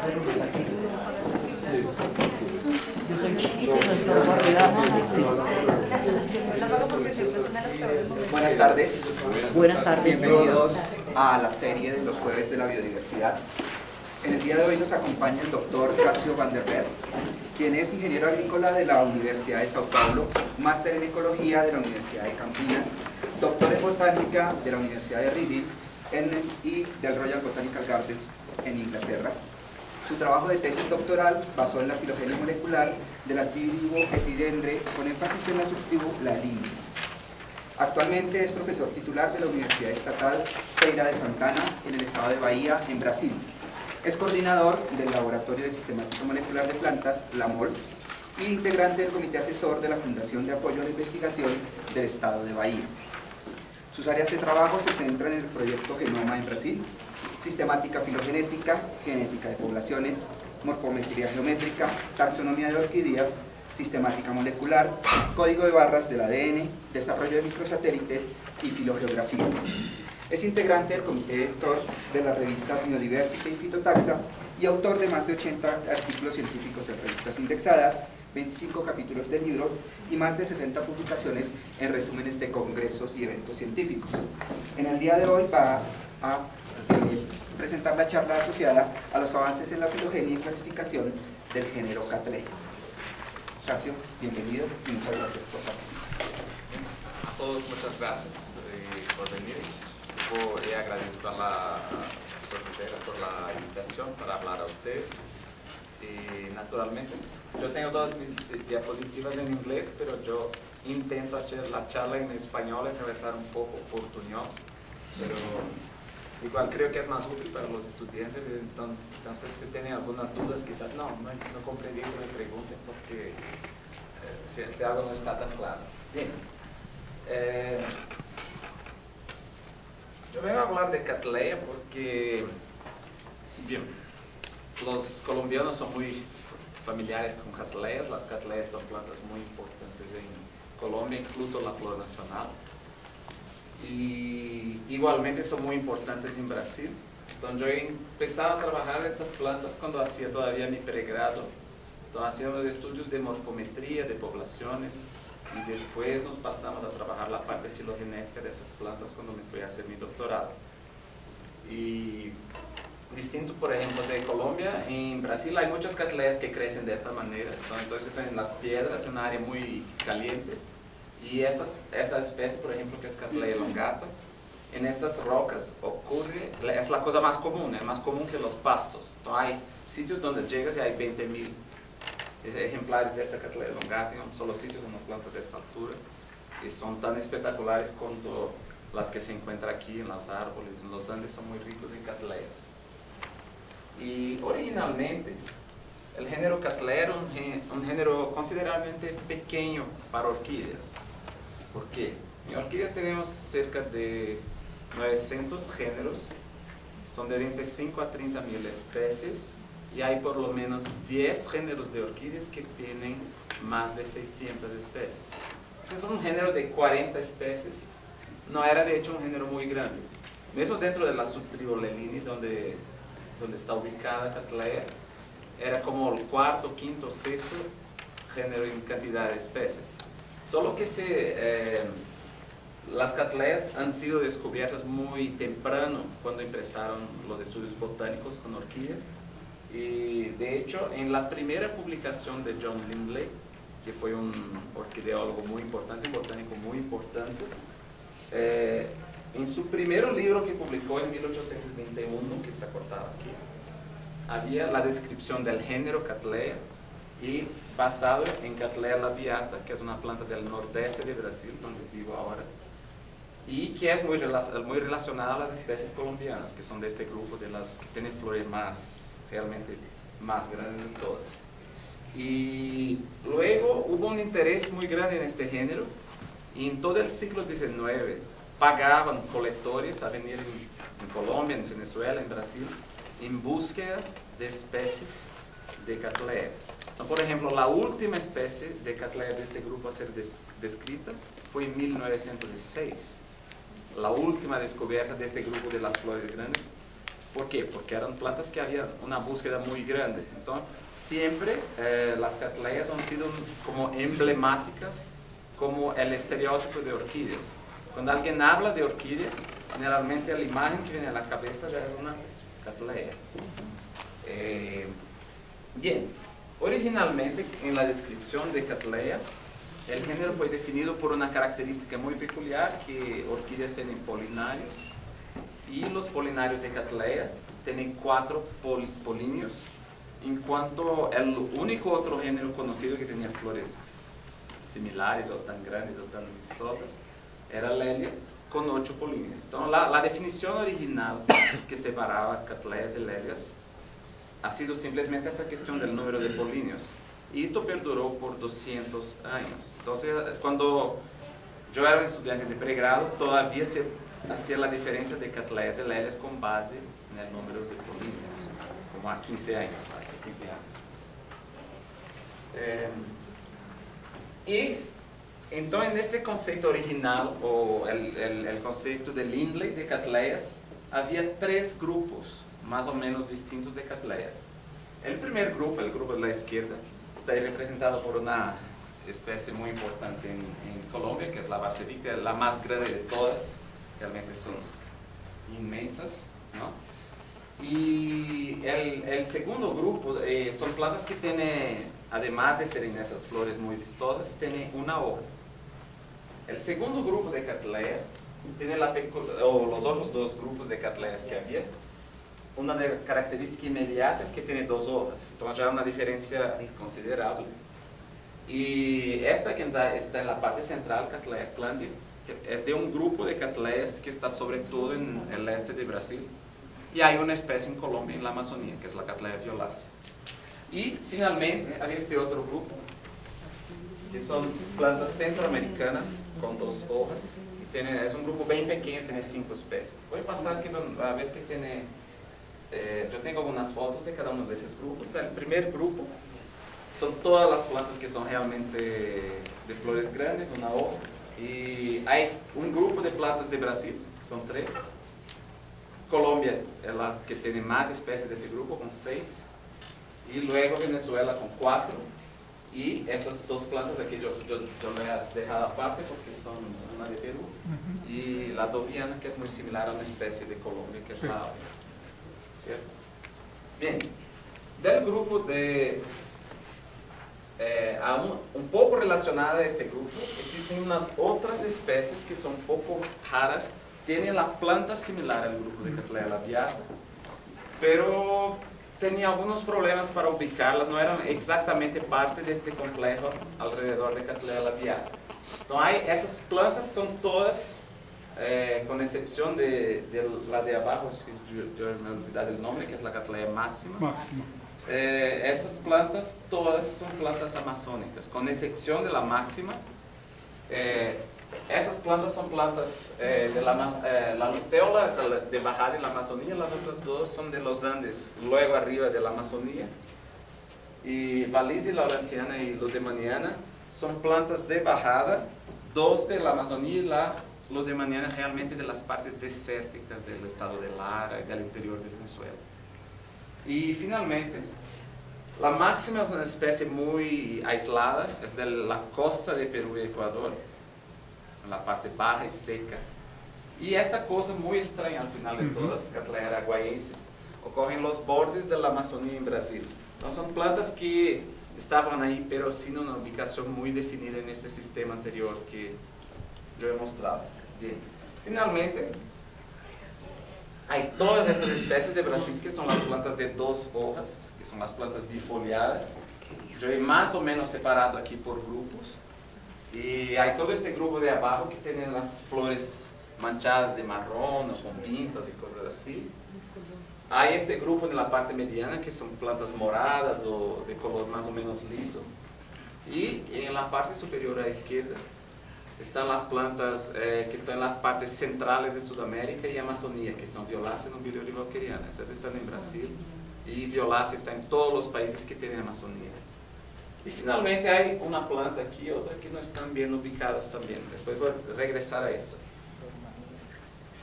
Yo soy chiquito y nuestro guardia. Buenas tardes. Buenas tardes. Bienvenidos a la serie de los jueves de la biodiversidad. En el día de hoy nos acompaña el doctor Casio van der Berg, quien es ingeniero agrícola de la Universidad de Sao Paulo, máster en ecología de la Universidad de Campinas, doctor en botánica de la Universidad de Reading y del Royal Botanical Gardens en Inglaterra. Su trabajo de tesis doctoral basó en la filogenia molecular de la tribu Epidendre con énfasis en la subtribu Lalini. Actualmente es profesor titular de la Universidad Estatal Feira de Santana en el estado de Bahía, en Brasil. Es coordinador del Laboratorio de Sistemática Molecular de Plantas, LAMOL, e integrante del Comité Asesor de la Fundación de Apoyo a la Investigación del estado de Bahía. Sus áreas de trabajo se centran en el proyecto Genoma en Brasil, sistemática filogenética, genética de poblaciones, morfometría geométrica, taxonomía de orquídeas, sistemática molecular, código de barras del ADN, desarrollo de microsatélites y filogeografía. Es integrante del comité editor de las revistas Biodiversity y Fitotaxa y autor de más de 80 artículos científicos en revistas indexadas, 25 capítulos de libros y más de 60 publicaciones en resúmenes de congresos y eventos científicos. En el día de hoy va a presentar la charla asociada a los avances en la filogenia y clasificación del género Cattleya. Casio, bienvenido y muchas gracias por participar. A todos muchas gracias por venir. Y agradezco a la secretaria por la invitación para hablar a usted. Y naturalmente, yo tengo todas mis diapositivas en inglés, pero yo intento hacer la charla en español, atravesar un poco portuñol, pero igual creo que es más útil para los estudiantes. Entonces, si tienen algunas dudas, quizás no comprendí, se me pregunten, porque si algo no está tan claro. Bien. Yo vengo a hablar de Cattleya porque, bien, los colombianos son muy familiares con Cattleyas. Las Cattleyas son plantas muy importantes en Colombia, incluso la flor nacional. Y igualmente son muy importantes en Brasil. Entonces yo he empezado a trabajar en estas plantas cuando hacía todavía mi pregrado. Entonces hacíamos estudios de morfometría, de poblaciones, y después nos pasamos a trabajar la parte filogenética de esas plantas cuando me fui a hacer mi doctorado. Y distinto, por ejemplo, de Colombia, en Brasil hay muchas Cattleyas que crecen de esta manera. Entonces están en las piedras, en un área muy caliente. Y esa especie, por ejemplo, que es Cattleya elongata, en estas rocas ocurre, es la cosa más común, es más común que los pastos. Entonces hay sitios donde llegas y hay 20.000 ejemplares de esta Cattleya elongata en un solo sitio, en una planta de esta altura, y son tan espectaculares como las que se encuentran aquí en los árboles. En los Andes son muy ricos en Cattleyas. Y originalmente el género Cattleya era un género considerablemente pequeño para orquídeas. ¿Por qué? En orquídeas tenemos cerca de 900 géneros, son de 25 a 30.000 especies, y hay por lo menos 10 géneros de orquídeas que tienen más de 600 especies. Ese es un género de 40 especies. No era de hecho un género muy grande. Mismo dentro de la subtribu Lalini, donde está ubicada Cattleya, era como el cuarto, quinto, sexto género en cantidad de especies. Solo que las Cattleyas han sido descubiertas muy temprano cuando empezaron los estudios botánicos con orquídeas. Y de hecho, en la primera publicación de John Lindley, que fue un orquideólogo muy importante, un botánico muy importante, en su primer libro que publicó en 1821, que está cortado aquí, había la descripción del género Cattleya y basado en Cattleya labiata, que es una planta del nordeste de Brasil, donde vivo ahora, y que es muy relacionada a las especies colombianas, que son de este grupo de las que tienen flores realmente más grandes de todas. Y luego hubo un interés muy grande en este género, y en todo el siglo XIX pagaban colectores a venir en Colombia, en Venezuela, en Brasil, en búsqueda de especies de Cattleya. Por ejemplo, la última especie de Cattleya de este grupo a ser descrita fue en 1906. La última descubierta de este grupo de las flores grandes ¿Por qué? Porque eran plantas que había una búsqueda muy grande. Entonces, siempre las cattleyas han sido como emblemáticas, como el estereotipo de orquídeas. Cuando alguien habla de orquídea, generalmente la imagen que viene a la cabeza ya es una cattleya. Bien, originalmente en la descripción de cattleya, el género fue definido por una característica muy peculiar, que orquídeas tienen polinarios, y los polinarios de cattleya tienen 4 polinios, en cuanto el único otro género conocido que tenía flores similares o tan grandes o tan vistosas era Lelia, con 8 polinios. Entonces la definición original que separaba cattleyas de lelias ha sido simplemente esta cuestión del número de polinios. Y esto perduró por 200 años. Entonces, cuando yo era un estudiante de pregrado, todavía se hacía la diferencia de cattleyas y lelias con base en el número de polinios, como hace 15 años. Y entonces, en este concepto original, o el concepto de Lindley de cattleyas, había 3 grupos más o menos distintos de cattleyas. El primer grupo, el grupo de la izquierda, está ahí representado por una especie muy importante en Colombia, que es la Barcedictia, la más grande de todas, realmente son inmensas, ¿no? Y el segundo grupo son plantas que tienen, además de ser en esas flores muy vistosas, tienen una hoja. El segundo grupo de cattleya tiene los otros 2 grupos de cattleyas que había, una característica inmediata es que tiene 2 hojas, entonces ya hay una diferencia considerable. Y esta que está en la parte central, Cattleya clandia, es de un grupo de cattleyas que está sobre todo en el este de Brasil, y hay una especie en Colombia, en la Amazonía, que es la Cattleya violácea. Y finalmente había este otro grupo, que son plantas centroamericanas con 2 hojas, y es un grupo bien pequeño, tiene 5 especies. Voy a pasar que van a ver que tiene... yo tengo algunas fotos de cada uno de esos grupos. El primer grupo son todas las plantas que son realmente de flores grandes, una hoja. Y hay un grupo de plantas de Brasil, son 3. Colombia es la que tiene más especies de ese grupo, con 6. Y luego Venezuela con 4. Y esas 2 plantas aquí yo las he dejado aparte porque son una de Perú. Y la doviana, que es muy similar a una especie de Colombia, que es la avia. ¿Cierto? Bien, del grupo de... un poco relacionada a este grupo, existen unas otras especies que son un poco raras, tienen la planta similar al grupo de Cattleya labiata, pero tenía algunos problemas para ubicarlas, no eran exactamente parte de este complejo alrededor de Cattleya labiata. Entonces, esas plantas son todas... con excepción de la de abajo, es que yo me he olvidado el nombre, que es la Cattleya máxima. Esas plantas todas son plantas amazónicas, con excepción de la máxima. Esas plantas son plantas de la luteola, es de bajada en la Amazonía, las otras 2 son de los Andes, luego arriba de la Amazonía. Y Valisia, lauranciana y ludemaniana son plantas de bajada, 2 de la Amazonía y la ludemaniana realmente de las partes desérticas del estado de Lara y del interior de Venezuela. Y finalmente, la máxima es una especie muy aislada, es de la costa de Perú y Ecuador, en la parte baja y seca. Y esta cosa muy extraña al final de todas, Cattleya araguayensis, ocurre en los bordes de la Amazonía en Brasil. No son plantas que estaban ahí, pero sin una ubicación muy definida en ese sistema anterior que yo he mostrado. Bien. Finalmente, hay todas estas especies de Brasil que son las plantas de 2 hojas, que son las plantas bifoliadas. Yo he más o menos separado aquí por grupos. Y hay todo este grupo de abajo que tienen las flores manchadas de marrón o con pintas y cosas así. Hay este grupo en la parte mediana que son plantas moradas o de color más o menos liso. Y en la parte superior a la izquierda están las plantas que están en las partes centrales de Sudamérica y Amazonía, que son violáceas y bilirubinquerianas. Estas están en Brasil y violácea está en todos los países que tienen Amazonía. Y finalmente hay una planta aquí y otra que no están bien ubicadas también. Después voy a regresar a eso.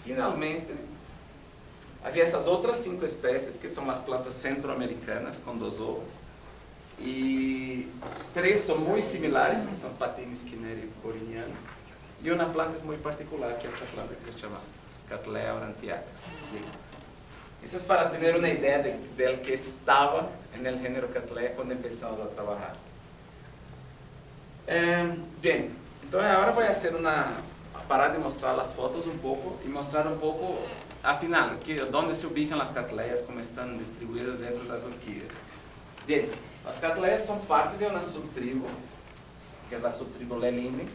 Finalmente, Havia essas outras 5 espécies, que são as plantas centro-americanas, com 2 hojas. E 3 são muito similares, que são Patines, Quineria e Coriniana. E uma planta muito particular, que é esta planta que se chama Cattleya aurantiaca. Isso é para ter uma ideia de que estava no gênero Cattleya quando começamos a trabalhar. Bem, então agora vou fazer parar de mostrar as fotos um pouco e mostrar um pouco, afinal, onde se ubicam as Cattleyas, como estão distribuídas dentro das orquídeas. Bem, as Cattleyas são parte de uma subtribo, que é a subtribo Leline.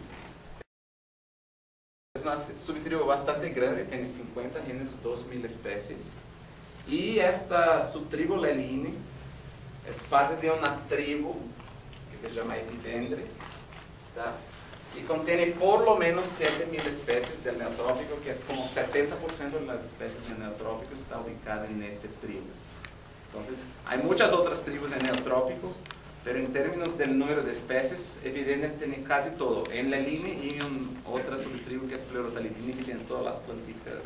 É uma subtribo bastante grande, tem 50 gêneros, 2.000 espécies. E esta subtribo Leline é parte de uma tribo que se chama Epidendre, tá? Que contém por lo menos 7.000 espécies de neotrópico, que é como 70% das espécies de neotrópico está ubicada nesta tribo. Então, há muitas outras tribos em neotrópico, mas em termos do número de espécies, Epidendre tem quase todo. Em Leline e em outra subtribo que é Pleurotalidine, que tem todas as plantitas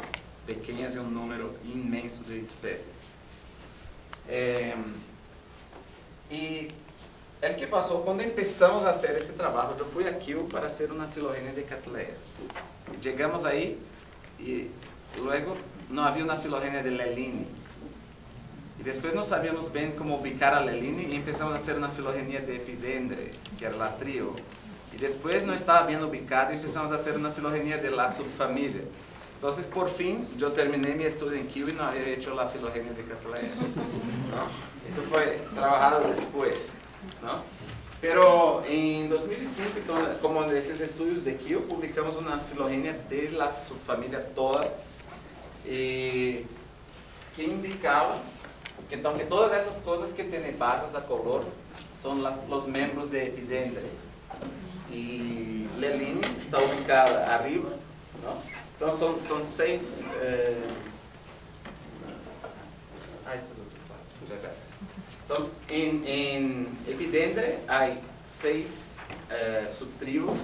pequenas e um número imenso de espécies. E o que passou, quando começamos a fazer esse trabalho, eu fui aqui para fazer uma filogenia de Cattleya. Chegamos aí e logo não havia uma filogenia de Leline. E depois não sabíamos bem como ubicar a Leline e começamos a fazer uma filogenia de Epidendre, que era a trio. E depois não estava bem ubicada e começamos a fazer uma filogenia de la subfamília. Então, por fim, eu terminei meu estudo em Kiel e não havia feito a filogenia de Cattleya. Isso foi trabalhado depois. ¿No? Pero en 2005, então, como nesses estudos de Kiel, publicamos uma filogenia de la subfamília toda, que indicava que, então, que todas essas coisas que têm barras a color são os membros de Epidendre. E Leline está ubicada arriba, ¿no? Então são 6... isso é outro quadro, já graças. Então, em Epidendre há 6 subtribos,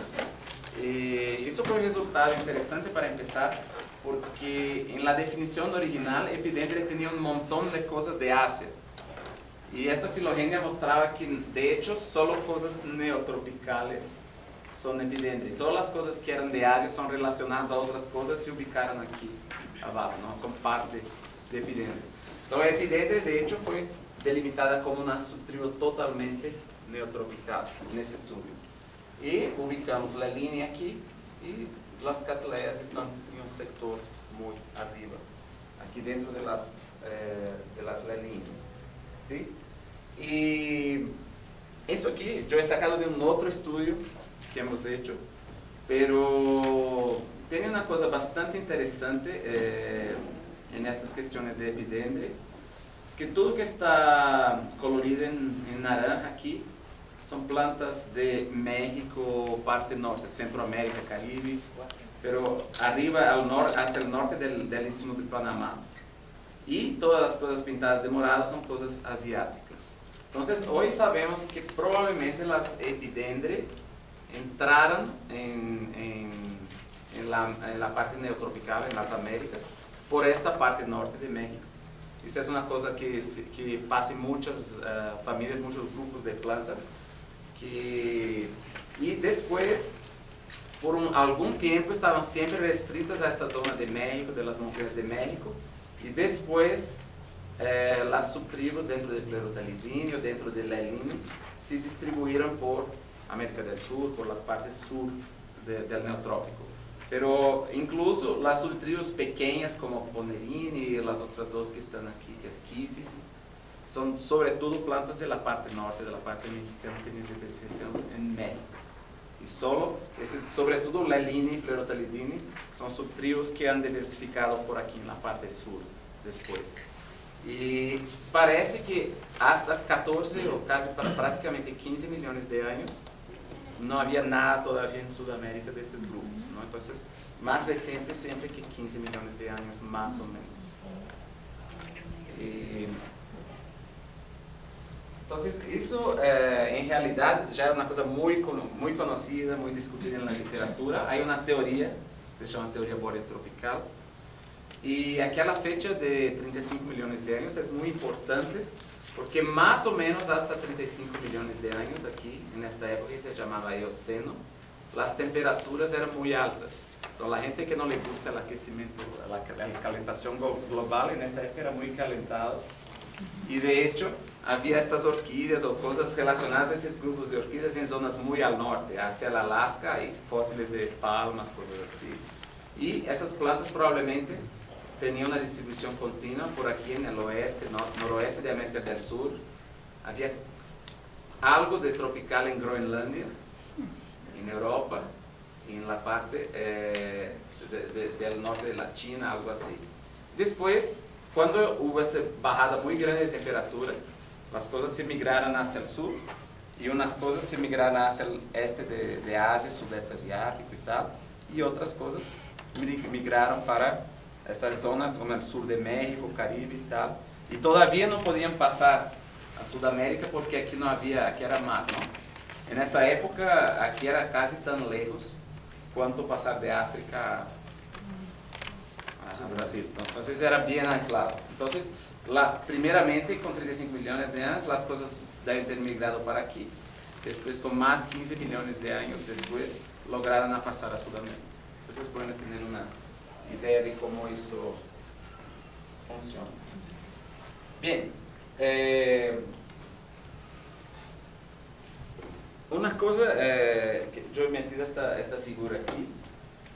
e isto foi um resultado interessante para começar, porque na definição original Epidendre tinha um montão de coisas de Ásia, e esta filogenia mostrava que, de hecho, só coisas neotropicales são Epidendre. Todas as coisas que eram de Ásia são relacionadas a outras coisas e se ubicaram aqui abaixo, não são parte de Epidendre. Então, a Epidendre, de hecho, foi delimitada como uma subtribo totalmente neotropical nesse estudo. E ubicamos Leline aqui e as Cattleyas estão em um setor muito arriba, aqui dentro de las Leline. ¿Sí? E isso aqui eu he sacado de um outro estudo que hemos hecho, pero tem uma coisa bastante interessante nessas questões de Epidendre. Es que tudo que está colorido em naranja aqui são plantas de México, parte norte, Centroamérica, Caribe, pero arriba hacia el norte del Istmo de Panamá. E todas as coisas pintadas de morado são coisas asiáticas. Então, hoje sabemos que provavelmente as Epidendre entraram em la parte neotropical, en las Américas, por esta parte norte de México. Isso é uma coisa que passa em muitas famílias, muitos grupos de plantas. E depois, por algum tempo, estavam sempre restritas a esta zona de México, das montanhas de México. E depois, as subtribos dentro de Pleurotalidine ou dentro de Leline se distribuíram por América do Sul, por las partes sur del neotrópico. Pero incluso las subtribos pequeñas como Ponerine y las otras dos que están aquí, que es Quisis, son sobre todo plantas de la parte norte, de la parte mexicana, tienen diferenciación en México. Y sobre todo Leline y Pleurotalidine son subtribos que han diversificado por aquí en la parte sur después. Y parece que hasta 14 o casi prácticamente 15 millones de años no había nada todavía en Sudamérica de estos grupos, ¿no? Entonces, más reciente siempre que 15 millones de años más o menos. Entonces, eso en realidad ya es una cosa muy conocida, muy discutida en la literatura. Hay una teoría, que se llama teoría boreotropical, Y aquella fecha de 35 millones de años es muy importante porque más o menos hasta 35 millones de años aquí, en esta época que se llamaba Eoceno, las temperaturas eran muy altas. Entonces la gente que no le gusta el aquecimiento, la calentación global en esta época era muy calentado. Y de hecho había estas orquídeas o cosas relacionadas a esos grupos de orquídeas en zonas muy al norte, hacia el Alaska, hay fósiles de palmas, cosas así. Y esas plantas probablemente tenían una distribución continua por aquí en el oeste, noroeste de América del Sur. Había algo de tropical en Groenlandia, en Europa, y en la parte del norte de la China, algo así. Después, cuando hubo esa bajada muy grande de temperatura, las cosas se migraron hacia el sur y unas cosas se migraron hacia el este de Asia, sudeste asiático y tal, y otras cosas migraron para esta zona como el sur de México, Caribe y tal, y todavía no podían pasar a Sudamérica porque aquí no había, aquí era mar, ¿no? En esa época aquí era casi tan lejos cuanto pasar de África a Brasil, entonces era bien aislado. Entonces, primeramente con 35 millones de años las cosas deben ter migrado para aquí. Después con más 15 millones de años después lograron a pasar a Sudamérica. Entonces pueden tener una idea de cómo eso funciona. Bien, una cosa que yo he metido esta figura aquí.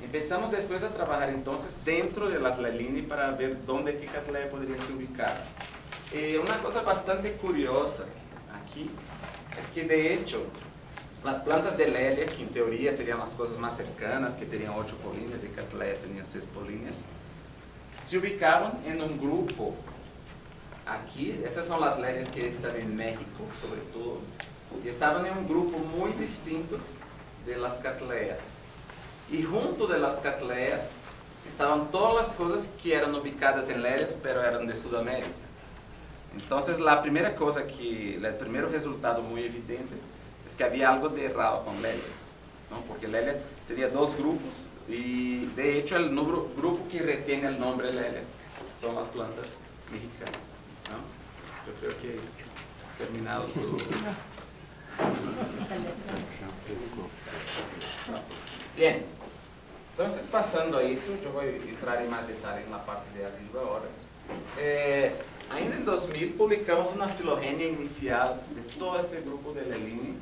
Empezamos después a trabajar entonces dentro de las Lelini para ver dónde que Cattleya podría se ubicar. Una cosa bastante curiosa aquí es que de hecho las plantas de Lelia, que en teoría serían las cosas más cercanas, que tenían 8 polinias y Cattleya tenía 6 polinias, se ubicaban en un grupo aquí. Esas son las Lelias que están en México sobre todo, y estaban en un grupo muy distinto de las Cattleyas. Y junto de las Cattleyas estaban todas las cosas que eran ubicadas en Lelias, pero eran de Sudamérica. Entonces la primera cosa el primer resultado muy evidente es que había algo de errado con Lelia, ¿no? Porque Lelia tenía 2 grupos y de hecho el grupo que retiene el nombre Lelia son las plantas mexicanas, ¿no? Yo creo que he terminado todo. Bien, entonces pasando a eso, yo voy a entrar en más detalle en la parte de arriba ahora. Ainda en 2000 publicamos una filogenia inicial de todo ese grupo de Lelini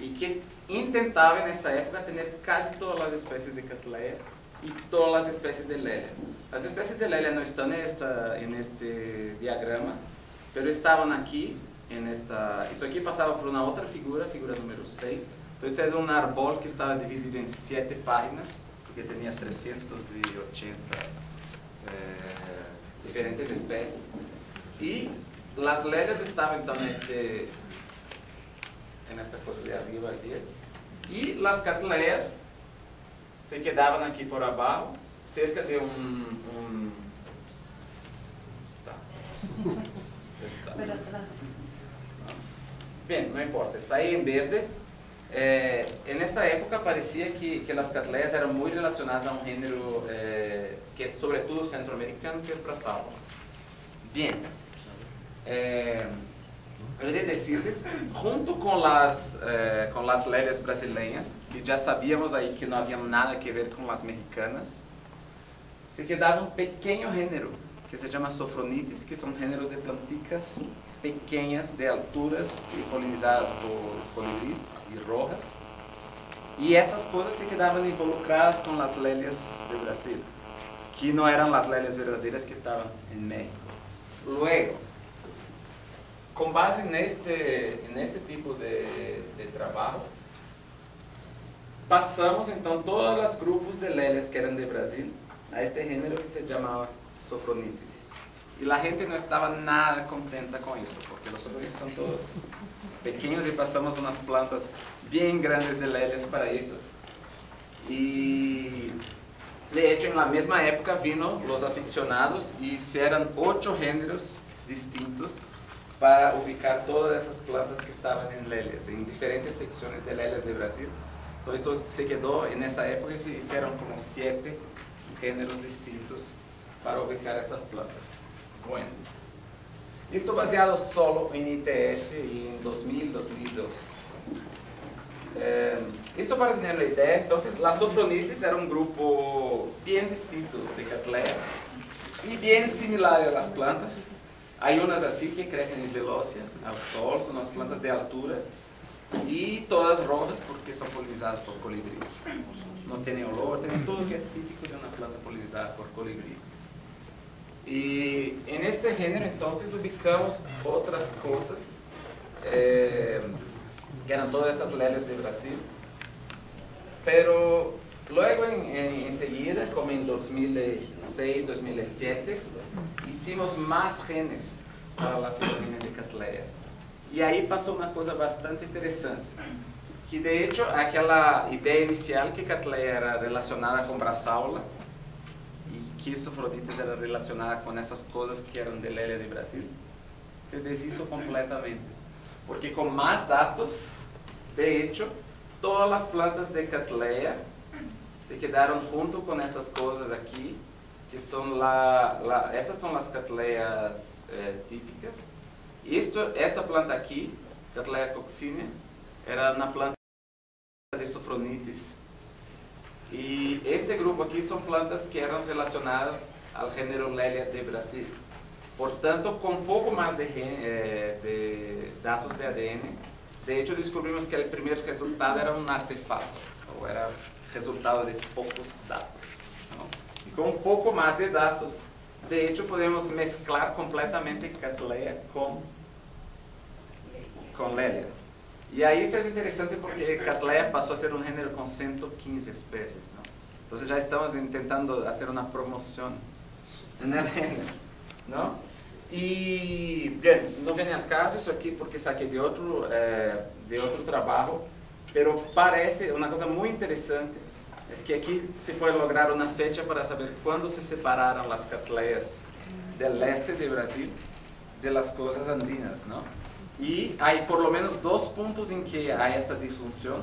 y que intentaba en esta época tener casi todas las especies de Cattleya y todas las especies de Lelia. Las especies de Lelia no están en este diagrama, pero estaban aquí en esta. Eso aquí pasaba por una otra figura número 6. Entonces este es un árbol que estaba dividido en 7 páginas, que tenía 380 diferentes especies. Y las Lelias estaban entonces en esta cosa de arriba aquí. Y las Cattleyas se quedaban aquí por abajo, cerca de Bien, no importa, está ahí en verde. En esa época parecía que las Cattleyas eran muy relacionadas a un género que es sobre todo centroamericano, que es Brasalva. Bien, debería decirles, junto con las Lelias brasileñas, que ya sabíamos ahí que no había nada que ver con las mexicanas, se quedaba un pequeño género que se llama Sophronitis, que son géneros de planticas pequeñas de alturas y polinizadas por colibríes y rojas, y esas cosas se quedaban involucradas con las Lelias de Brasil, que no eran las Lelias verdaderas que estaban en México. Luego, con base en este tipo de trabajo, pasamos entonces todos los grupos de Lelias que eran de Brasil a este género que se llamaba Sophronitis. Y la gente no estaba nada contenta con eso, porque los Sophronitis son todos pequeños y pasamos unas plantas bien grandes de Lelias para eso. Y de hecho en la misma época vino los aficionados y hicieron 8 géneros distintos para ubicar todas esas plantas que estaban en Lelias, en diferentes secciones de Lelias de Brasil. Todo esto se quedó en esa época y se hicieron como 7 géneros distintos para ubicar estas plantas. Bueno, esto baseado solo en ITS y en 2000, 2002. Esto para tener la idea, entonces la Sophronitis era un grupo bien distinto de Cattleya y bien similar a las plantas. Hay unas así que crecen en velocia, al sol, son unas plantas de altura y todas rojas porque son polinizadas por colibríes. No tienen olor, tienen todo lo que es típico de una planta polinizada por colibrí. Y en este género entonces ubicamos otras cosas, que eran todas estas lelias de Brasil, pero luego enseguida, como en 2006, 2007, hicimos más genes para la filogenia de Cattleya. Y ahí pasó una cosa bastante interesante, que de hecho aquella idea inicial que Cattleya era relacionada con Brasaula, y que Sophronitis era relacionada con esas cosas que eran de Lelia de Brasil, se deshizo completamente. Porque con más datos, de hecho, todas las plantas de Cattleya se quedaron junto con esas cosas aquí, que son esas son las Cattleyas típicas. Y esta planta aquí, Cattleya coccinea, era una planta de Sophronitis. Y este grupo aquí son plantas que eran relacionadas al género Lelia de Brasil. Por tanto, con poco más de datos de ADN, de hecho descubrimos que el primer resultado era un artefacto, o era resultado de pocos datos, ¿no? Y con un poco más de datos, de hecho podemos mezclar completamente Cattleya con Lelia. Y ahí es interesante porque Cattleya pasó a ser un género con 115 especies, ¿no? Entonces ya estamos intentando hacer una promoción en el género, ¿no? Y bien, no viene al caso eso aquí porque saqué de otro trabajo, pero parece una cosa muy interesante, es que aquí se puede lograr una fecha para saber cuándo se separaron las Cattleyas del este de Brasil de las cosas andinas, ¿no? Y hay por lo menos 2 puntos en que hay esta disfunción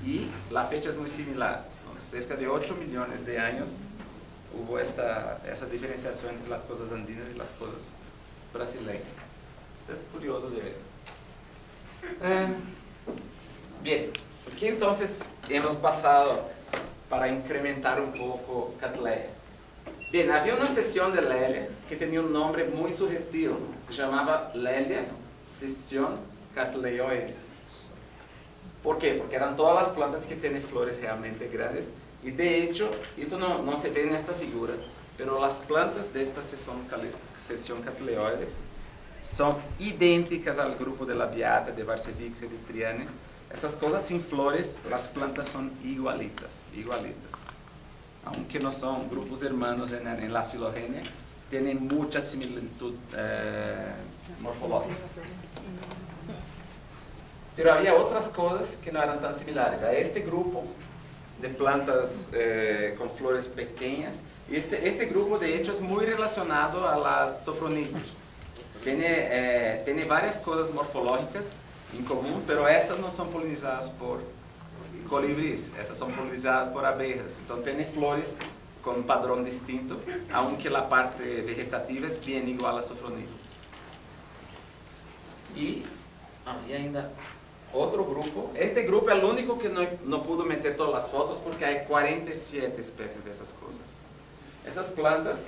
y la fecha es muy similar, ¿no? Cerca de 8 millones de años hubo esa diferenciación entre las cosas andinas y las cosas brasileñas. Eso es curioso de ver. Bien, ¿qué entonces hemos pasado para incrementar un poco Cattleya? Bien, había una sesión de Lelia que tenía un nombre muy sugestivo, se llamaba Lelia sesión cattleyoide. ¿Por qué? Porque eran todas las plantas que tienen flores realmente grandes. Y de hecho, esto no se ve en esta figura, pero las plantas de esta sesión cattleyoides son idénticas al grupo de la Beata, de Varsevixia, de Triane. Esas cosas sin flores, las plantas son igualitas, igualitas. Aunque no son grupos hermanos en la filogenia, tienen mucha similitud morfológica. Pero había otras cosas que no eran tan similares. A este grupo de plantas con flores pequeñas, este grupo de hecho es muy relacionado a las Sophronitis. Tiene varias cosas morfológicas en común, pero estas no son polinizadas por colibríes, estas son polinizadas por abejas. Entonces tiene flores con un padrón distinto, aunque la parte vegetativa es bien igual a Sophronitis. Y ainda otro grupo, este grupo es el único que no pudo meter todas las fotos porque hay 47 especies de esas cosas. Esas plantas,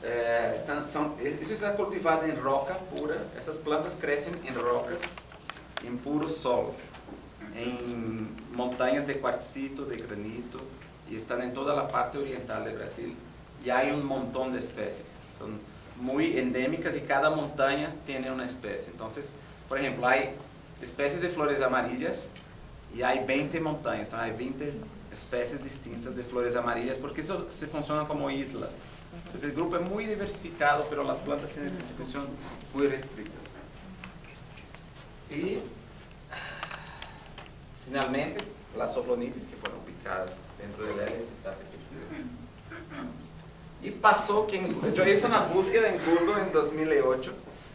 eso está cultivado en roca pura, esas plantas crecen en rocas, en puro sol, en montañas de cuarcito, de granito, y están en toda la parte oriental de Brasil, y hay un montón de especies, son muy endémicas y cada montaña tiene una especie. Entonces, por ejemplo, hay especies de flores amarillas y hay 20 montañas, entonces hay 20 especies distintas de flores amarillas porque eso se funciona como islas. Entonces el grupo es muy diversificado, pero las plantas tienen distribución muy restricta. Y finalmente las Sophronitis que fueron picadas dentro de Lelia está repetida. Y pasó que yo hice una búsqueda en Google en 2008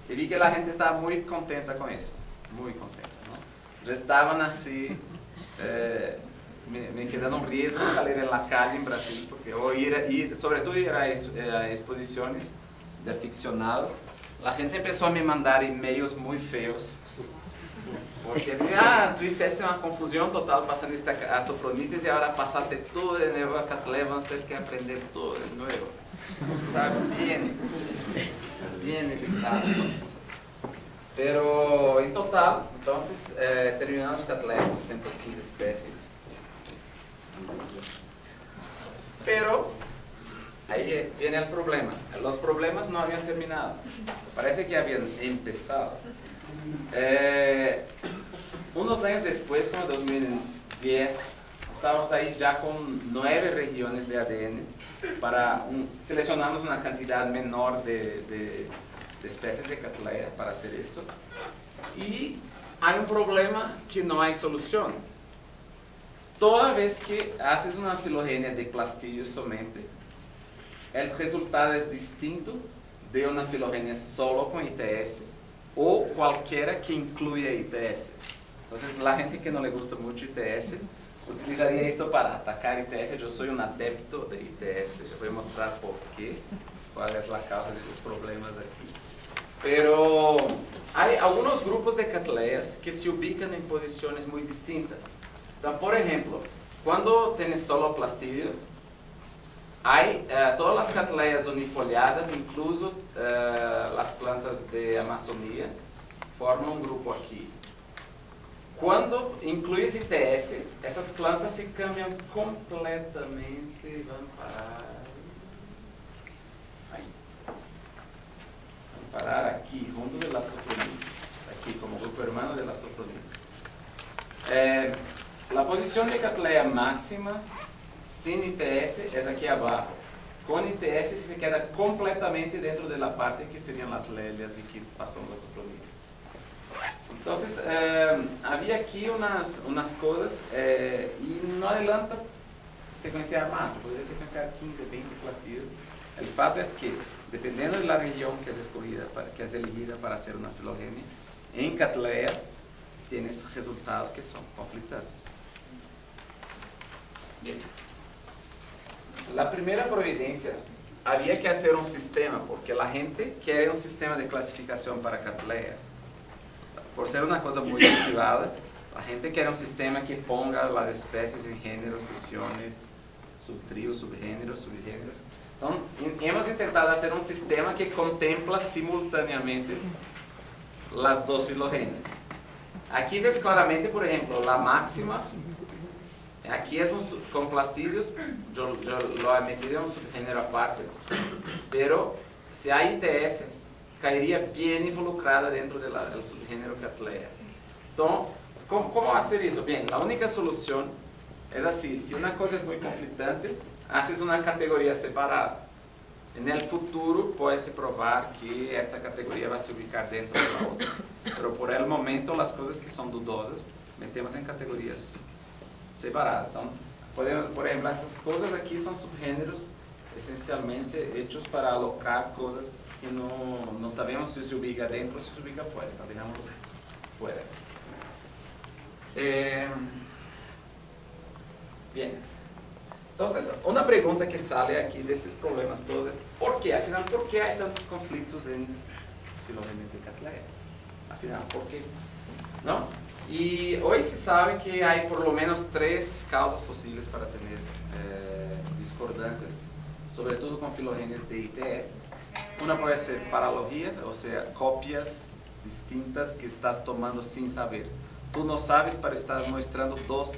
y vi que la gente estaba muy contenta con eso, muy contenta, ¿no? Ya estaban así me quedando un riesgo salir en la calle en Brasil, porque, o ir, sobre todo ir a exposiciones de aficionados. La gente empezó a me mandar emails muy feos, porque tú hiciste una confusión total pasando a Sofronites y ahora pasaste todo de nuevo a Catleya, vamos a tener que aprender todo de nuevo. ¿Sabe? Bien irritado con eso. Pero en total, entonces, terminamos Catleya con 115 especies. Pero ahí viene el problema. Los problemas no habían terminado. Parece que habían empezado. Unos años después, como 2010, estábamos ahí ya con 9 regiones de ADN. Seleccionamos una cantidad menor de especies de Catleya para hacer eso. Y hay un problema que no hay solución. Toda vez que haces una filogenia de plastidios somente, el resultado es distinto de una filogenia solo con ITS o cualquiera que incluya ITS. Entonces, la gente que no le gusta mucho ITS utilizaría esto para atacar ITS. Yo soy un adepto de ITS. Yo voy a mostrar por qué, cuál es la causa de los problemas aquí. Pero hay algunos grupos de Catleyas que se ubican en posiciones muy distintas. Entonces, por ejemplo, cuando tienes solo plastidio, hay todas las Catleyas unifoliadas, incluso las plantas de Amazonía, forman un grupo aquí. Cuando incluyes ITS, esas plantas se cambian completamente, van a parar aquí, junto de las Sofronites, aquí como grupo hermano de las Sofronites. La posición de Catleya máxima sin ITS es aquí abajo. Con ITS se queda completamente dentro de la parte que serían las lelias y que pasan las Sofronites. Entonces, había aquí unas cosas y no adelanta secuenciar más, podría secuenciar 15, 20 plastidios. El fato es que, dependiendo de la región que es escogida, que es elegida para hacer una filogenia, en Catleya tienes resultados que son conflictantes. Bien. La primera providencia, había que hacer un sistema, porque la gente quiere un sistema de clasificación para Catleya. Por ser una cosa muy cultivada, la gente quiere un sistema que ponga las especies en géneros, sesiones, subtríos, subgéneros, subgéneros. Entonces, hemos intentado hacer un sistema que contempla simultáneamente las dos filogenias. Aquí ves claramente, por ejemplo, la máxima. Aquí es con plastidios, yo lo he metido en un subgénero aparte, pero si hay ITS, caería bien involucrada dentro del subgénero Catleya. Entonces, ¿cómo hacer eso? Bien, la única solución es así: si una cosa es muy conflictante, haces una categoría separada. En el futuro puedes probar que esta categoría va a se ubicar dentro de la otra, pero por el momento las cosas que son dudosas metemos en categorías separadas. Entonces, por ejemplo, esas cosas aquí son subgéneros esencialmente hechos para alocar cosas que no sabemos si se ubica dentro o si se ubica fuera. Entonces, dejámoslos fuera. Bien. Entonces, una pregunta que sale aquí de estos problemas todos es: ¿por qué? Al final, ¿por qué hay tantos conflictos en filogenia de Catleya? Al final, ¿por qué? ¿No? Y hoy se sabe que hay por lo menos 3 causas posibles para tener discordancias, sobre todo con filogenias de ITS. Una puede ser paralogía, o sea, copias distintas que estás tomando sin saber. Tú no sabes, pero estás mostrando 2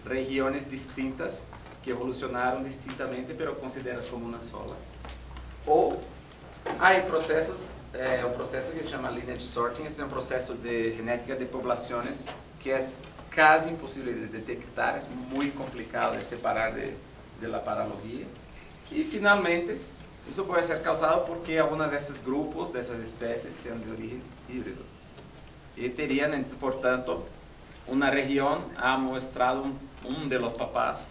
regiones distintas que evolucionaron distintamente, pero consideras como una sola. O hay procesos, un proceso que se llama lineage sorting, es un proceso de genética de poblaciones que es casi imposible de detectar, es muy complicado de separar de la paralogía. Y finalmente, eso puede ser causado porque algunos de estos grupos, de esas especies, sean de origen híbrido. Y tenían, por tanto, una región ha mostrado un de los papás,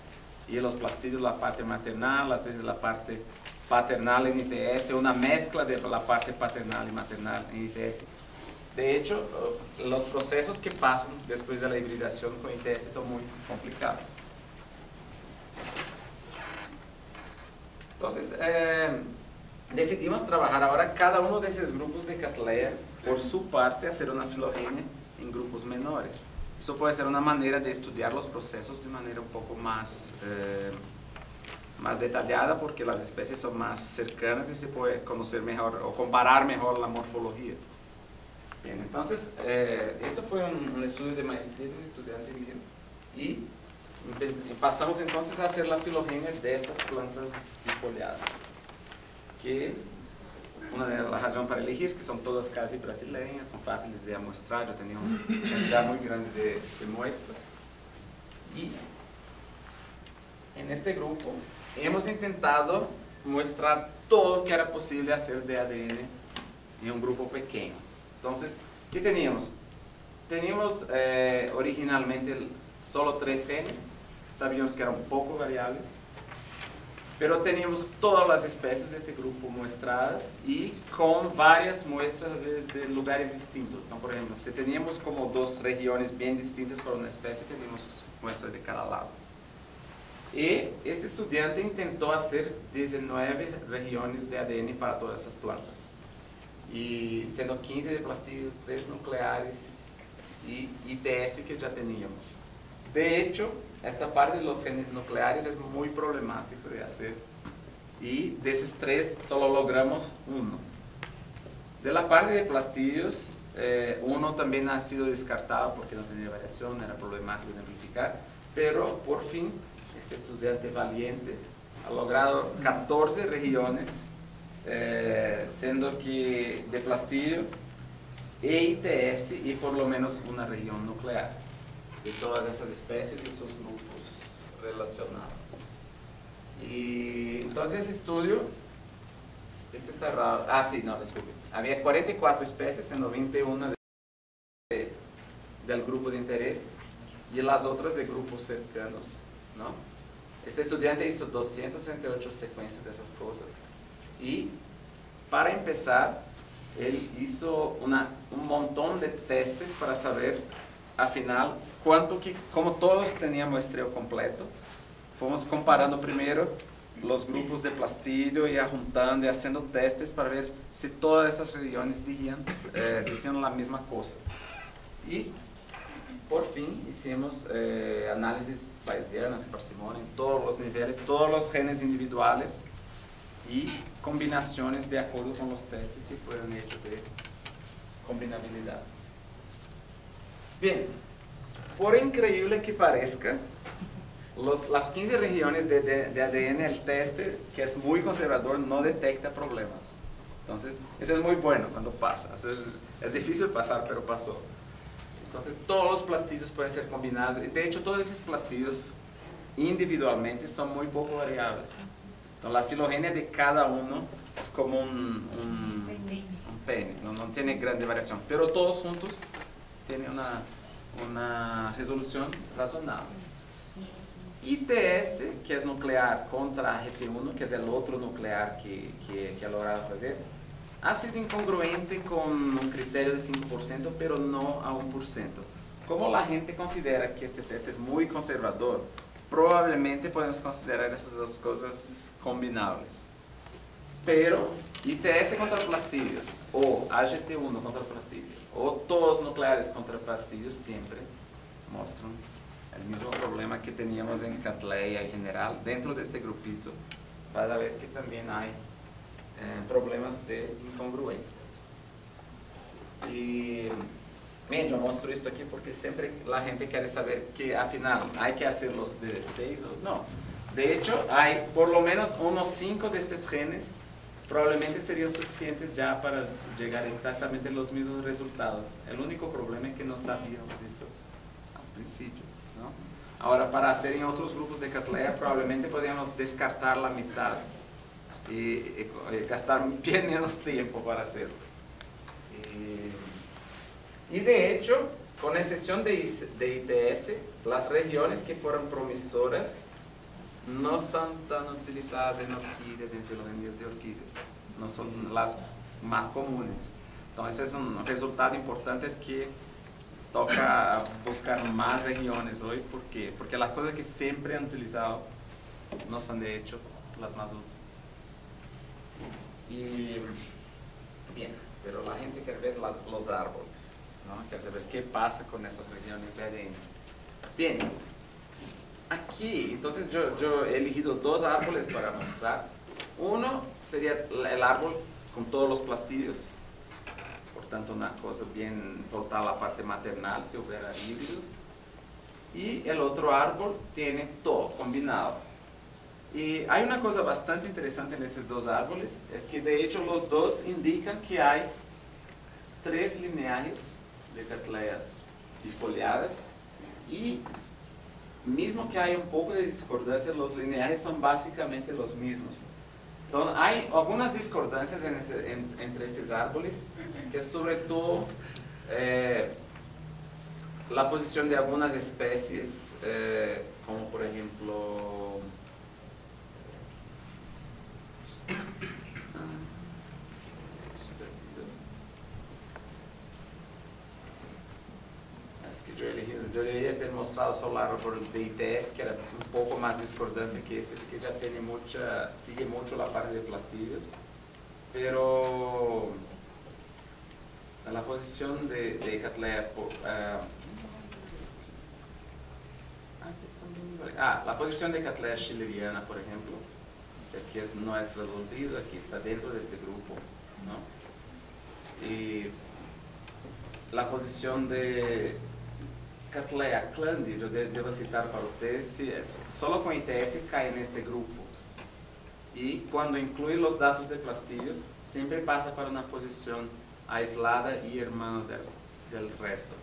y los plastidios la parte maternal, a veces la parte paternal en ITS, una mezcla de la parte paternal y maternal en ITS. De hecho, los procesos que pasan después de la hibridación con ITS son muy complicados. Entonces, decidimos trabajar ahora cada uno de esos grupos de Cattleya, por su parte, hacer una filogenia en grupos menores. Eso puede ser una manera de estudiar los procesos de manera un poco más detallada, porque las especies son más cercanas y se puede conocer mejor o comparar mejor la morfología. Bien, entonces, eso fue un estudio de maestría de un estudiante mío, y pasamos entonces a hacer la filogenia de estas plantas bifoliadas, que una de las razones para elegir, que son todas casi brasileñas, son fáciles de muestrar. Yo tenía una cantidad muy grande de muestras, y en este grupo hemos intentado mostrar todo lo que era posible hacer de ADN en un grupo pequeño. Entonces, ¿qué teníamos? Teníamos originalmente solo 3 genes, sabíamos que eran un poco variables, pero teníamos todas las especies de ese grupo muestradas y con varias muestras a veces de lugares distintos. ¿No? Por ejemplo, si teníamos como 2 regiones bien distintas para una especie, teníamos muestras de cada lado. Y este estudiante intentó hacer 19 regiones de ADN para todas esas plantas, y siendo 15 de plastidio, 3 nucleares y ITS que ya teníamos. De hecho, esta parte de los genes nucleares es muy problemático de hacer, y de esos 3 solo logramos 1. De la parte de plastidios, 1 también ha sido descartado porque no tenía variación, era problemático de amplificar, pero por fin este estudiante valiente ha logrado 14 regiones, siendo que de plastidio e ITS y por lo menos una región nuclear de todas esas especies y esos grupos relacionados. Y entonces ese estudio, este está raro, disculpe, había 44 especies en 91 del grupo de interés y las otras de grupos cercanos, ¿no? Este estudiante hizo 268 secuencias de esas cosas, y para empezar él hizo un montón de testes para saber al final como todos tenían muestreo completo. Fuimos comparando primero los grupos de plastidio y juntando y haciendo testes para ver si todas esas regiones decían la misma cosa. Y por fin hicimos análisis bayesianas, parsimonia, en todos los niveles, todos los genes individuales y combinaciones de acuerdo con los testes que fueron hechos de combinabilidad. Bien, por increíble que parezca, las 15 regiones de ADN, el teste, que es muy conservador, no detecta problemas. Entonces, eso es muy bueno cuando pasa. Es difícil pasar, pero pasó. Entonces, todos los plastidios pueden ser combinados. De hecho, todos esos plastidios individualmente son muy poco variables. Entonces, la filogenia de cada uno es como un pene, no tiene grande variación. Pero todos juntos tienen una resolución razonable. ITS, que es nuclear, contra GT1, que es el otro nuclear que ha logrado hacer, ha sido incongruente con un criterio de 5%, pero no a 1%. Como la gente considera que este test es muy conservador, probablemente podemos considerar esas dos cosas combinables. Pero ITS contra plastidios, o AGT1 contra plastidios, o todos nucleares contra plastidios siempre muestran el mismo problema que teníamos en Cattleya en general. Dentro de este grupito vas a ver que también hay problemas de incongruencia. Y bien, yo muestro esto aquí porque siempre la gente quiere saber que al final hay que hacer los DD6 o no. De hecho, hay por lo menos unos 5 de estos genes probablemente serían suficientes ya para llegar exactamente a los mismos resultados. El único problema es que no sabíamos eso al principio, ¿no? Ahora, para hacer en otros grupos de Cattleya, probablemente podríamos descartar la mitad y gastar bien menos tiempo para hacerlo. Y de hecho, con excepción de ITS, las regiones que fueron promisoras no son tan utilizadas en orquídeas, en filogenias de orquídeas. No son las más comunes. Entonces, un resultado importante es que toca buscar más regiones hoy. ¿Por qué? Porque las cosas que siempre han utilizado no son de hecho las más útiles. Y bien, pero la gente quiere ver los árboles, ¿no? Quiere saber qué pasa con esas regiones de ADN. Bien, aquí, entonces yo he elegido dos árboles para mostrar. Uno sería el árbol con todos los plastidios, por tanto una cosa bien, faltar la parte maternal si hubiera híbridos. Y el otro árbol tiene todo combinado. Y hay una cosa bastante interesante en estos dos árboles, es que de hecho los dos indican que hay 3 lineajes de cattleyas bifoliadas, y mismo que hay un poco de discordancia, los lineajes son básicamente los mismos. Entonces, hay algunas discordancias entre estos árboles, que es sobre todo la posición de algunas especies, como por ejemplo, es que yo debería ter mostrado solo el árbol de ITS, que era un poco más discordante que ese que ya tiene sigue mucho la parte de plastidios, pero la posición de Cattleya, la posición de Cattleya schilleriana, por ejemplo, que aquí no es resolvido, aquí está dentro de este grupo, ¿no? Y la posición de Cattleya clandi, yo debo citar para ustedes, sí, solo con ITS cae en este grupo. Y cuando incluye los datos de plastidio, siempre pasa para una posición aislada y hermana del resto.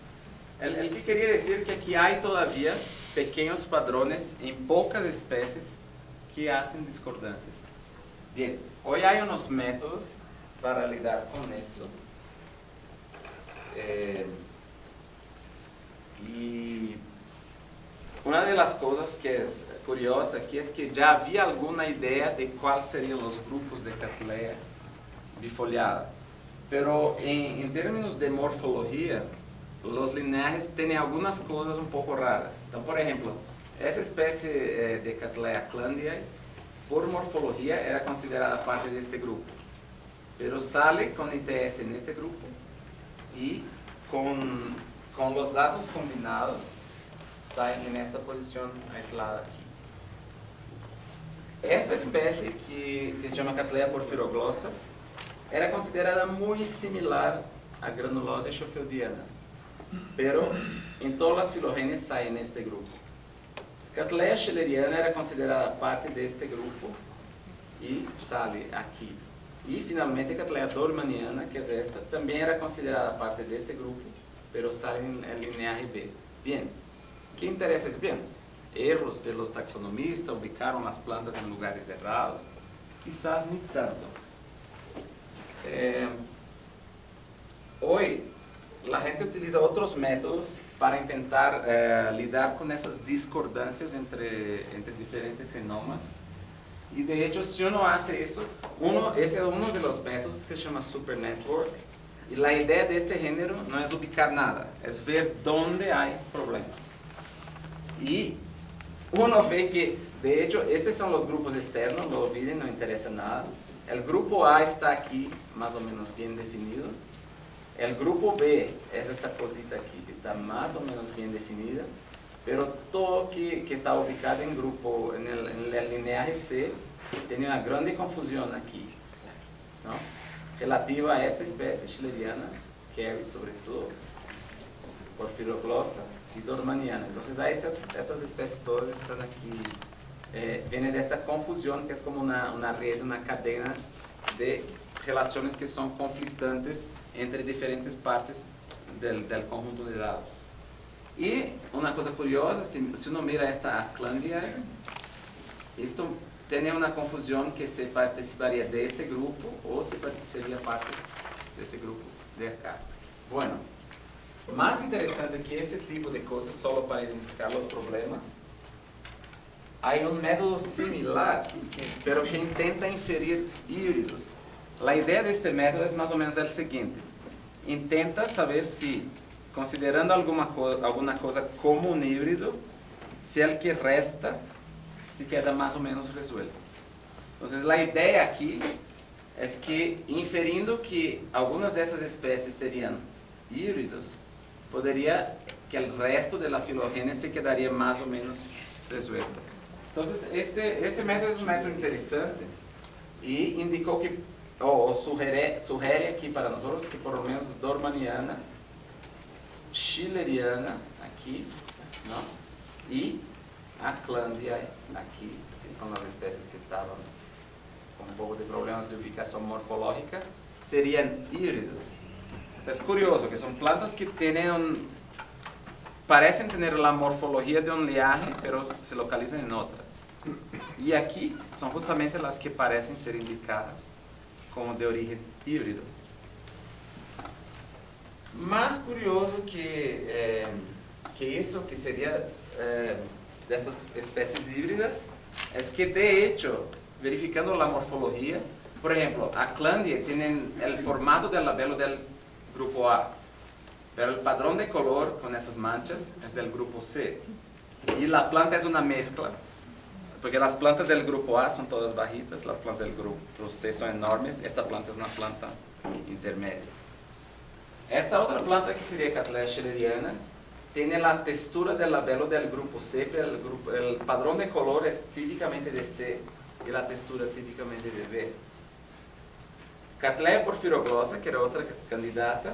El que quería decir que aquí hay todavía pequeños padrones en pocas especies que hacen discordancias. Bien, hoy hay unos métodos para lidar con eso. Y una de las cosas que es curiosa aquí es que ya había alguna idea de cuáles serían los grupos de Cattleya bifoliada. Pero en términos de morfología, los lineajes tienen algunas cosas un poco raras. Entonces, por ejemplo, esa especie de Cattleya clandiae, por morfología, era considerada parte de este grupo. Pero sale con ITS en este grupo y con los datos combinados salen en esta posición aislada aquí. Esta especie que se llama Cattleya porphyroglossa era considerada muy similar a Granulosa schofieldiana, pero en todas las filogenias sale en este grupo. Cattleya schilleriana era considerada parte de este grupo y sale aquí. Y finalmente Cattleya dormaniana, que es esta, también era considerada parte de este grupo, pero sale en el lineaje B. Bien, ¿qué interesa? Es bien, errores de los taxonomistas, ubicaron las plantas en lugares errados, quizás ni tanto. Hoy la gente utiliza otros métodos para intentar lidar con esas discordancias entre diferentes genomas. Y de hecho, si uno hace eso, ese es uno de los métodos que se llama SuperNetwork. Y la idea de este género no es ubicar nada, es ver dónde hay problemas. Y uno ve que, de hecho, estos son los grupos externos, no lo olviden, no interesa nada. El grupo A está aquí, más o menos bien definido. El grupo B es esta cosita aquí, que está más o menos bien definida. Pero todo que está ubicado en grupo, en el lineaje C, tiene una grande confusión aquí, ¿no? Relativa a esta especie schilleriana, Kerry sobre todo, porphyroglossa y dormaniana. Entonces esas especies todas están aquí. Viene de esta confusión que es como una red, una cadena de relaciones que son conflictantes entre diferentes partes del conjunto de datos. Y una cosa curiosa, si uno mira esta Clandiae, esto tiene una confusión que se participaría de este grupo o se participaría parte de este grupo de acá. Bueno, más interesante que este tipo de cosas solo para identificar los problemas, hay un método similar, pero que intenta inferir híbridos. La idea de este método es más o menos el siguiente. Intenta saber si, considerando alguna cosa como un híbrido, si el que resta se queda más o menos resuelto. Entonces la idea aquí es que, inferindo que algunas de esas especies serían híbridos, podría que el resto de la filogénesis quedaría más o menos resuelto. Entonces, este método es un método interesante y indicó que, o sugiere aquí para nosotros que por lo menos dormaniana, schilleriana, aquí, ¿no? Y Acklandia, aquí, que son las especies que estaban con un poco de problemas de ubicación morfológica, serían híbridos. Es curioso que son plantas que parecen tener la morfología de un liaje, pero se localizan en otra. Y aquí son justamente las que parecen ser indicadas como de origen híbrido. Más curioso que eso, que sería de estas especies híbridas, es que de hecho, verificando la morfología, por ejemplo, Acklandia tienen el formato del labelo del grupo A, pero el padrón de color con esas manchas es del grupo C. Y la planta es una mezcla, porque las plantas del grupo A son todas bajitas, las plantas del grupo C son enormes, esta planta es una planta intermedia. Esta otra planta, que sería Cattleya schilleriana, tiene la textura del labelo del grupo C, pero el padrón de color es típicamente de C y la textura típicamente de B. Cattleya porphyroglossa, que era otra candidata,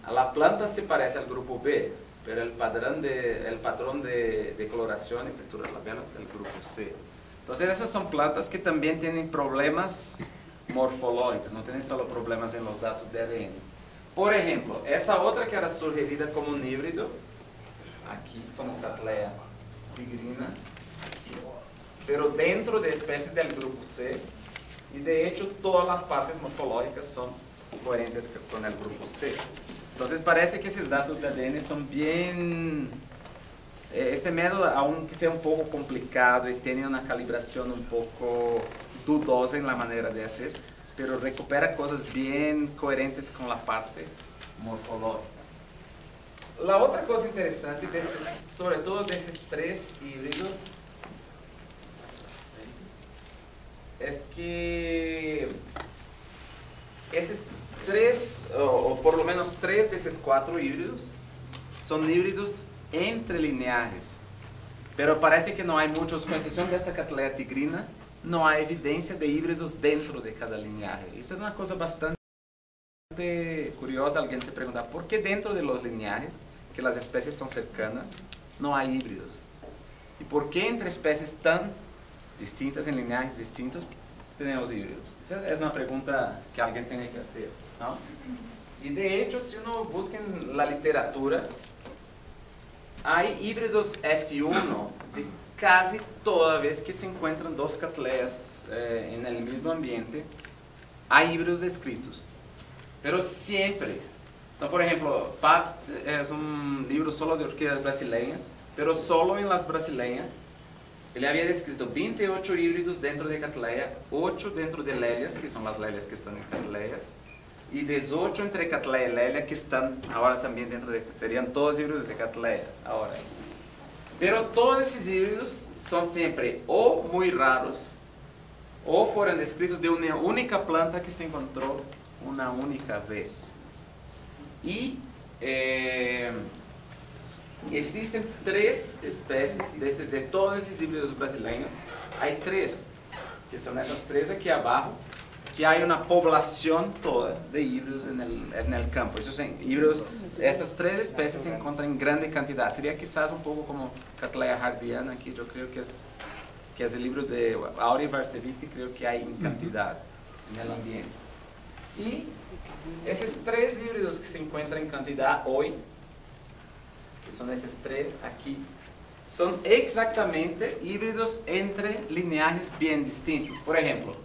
a la planta se parece al grupo B, pero el patrón de coloración y textura del labelo del grupo C. Entonces esas son plantas que también tienen problemas morfológicos, no tienen solo problemas en los datos de ADN. Por ejemplo, esa otra que era sugerida como un híbrido, aquí como Cattleya tigrina, aquí, pero dentro de especies del grupo C, y de hecho todas las partes morfológicas son coherentes con el grupo C. Entonces parece que esos datos de ADN son bien... Este método, aunque sea un poco complicado y tiene una calibración un poco dudosa en la manera de hacer, pero recupera cosas bien coherentes con la parte morfológica. La otra cosa interesante, sobre todo de esos tres híbridos, es que esos tres, o por lo menos tres de esos cuatro híbridos, son híbridos entre lineajes. Pero parece que no hay muchos, con excepción de esta Cattleya tigrina, no hay evidencia de híbridos dentro de cada lineaje. Eso es una cosa bastante curiosa. Alguien se pregunta, ¿por qué dentro de los lineajes, que las especies son cercanas, no hay híbridos? ¿Y por qué entre especies tan distintas, en lineajes distintos, tenemos híbridos? Esa es una pregunta que alguien tiene que hacer, ¿no? Y de hecho, si uno busca en la literatura, hay híbridos F1 de casi toda vez que se encuentran dos Cattleyas en el mismo ambiente, hay híbridos descritos. Pero siempre, no, por ejemplo, Pabst es un libro solo de orquídeas brasileñas, pero solo en las brasileñas. Ele había descrito 28 híbridos dentro de Cattleya, 8 dentro de Lelias, que son las Lelias que están en Cattleyas, y 18 entre Cattleya y Lelia que están ahora también dentro de, serían todos híbridos de Cattleya ahora. Pero todos esos híbridos son siempre o muy raros, o fueron descritos de una única planta que se encontró una única vez. Y existen tres especies de todos esos híbridos brasileños. Hay tres, que son esas tres aquí abajo, que hay una población toda de híbridos en el campo. Esos híbridos, esas tres especies se encuentran en grande cantidad. Sería quizás un poco como Cattleya hardiana, aquí yo creo que es el libro de Auri Varcevici, creo que hay en cantidad en el ambiente. Y esos tres híbridos que se encuentran en cantidad hoy, que son esos tres aquí, son exactamente híbridos entre lineajes bien distintos. Por ejemplo,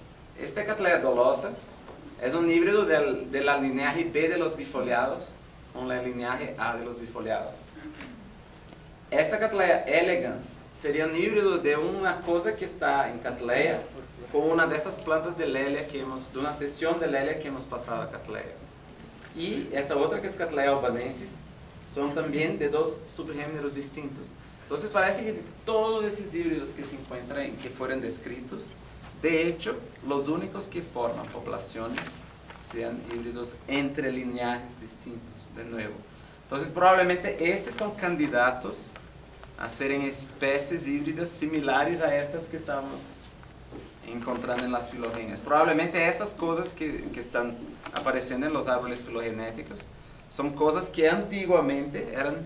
esta Cattleya dolosa es un híbrido de la lineaje B de los bifoliados con la lineaje A de los bifoliados. Esta Cattleya elegans sería un híbrido de una cosa que está en Cattleya con una de esas plantas de Lelia de una sesión de Lelia que hemos pasado a Cattleya. Y esa otra que es Cattleya albanensis son también de dos subgéneros distintos. Entonces parece que todos esos híbridos que se encuentran, que fueron descritos, de hecho, los únicos que forman poblaciones sean híbridos entre linajes distintos, de nuevo. Entonces, probablemente estos son candidatos a serem especies híbridas similares a estas que estamos encontrando en las filogenias. Probablemente estas cosas que están apareciendo en los árboles filogenéticos son cosas que antiguamente eran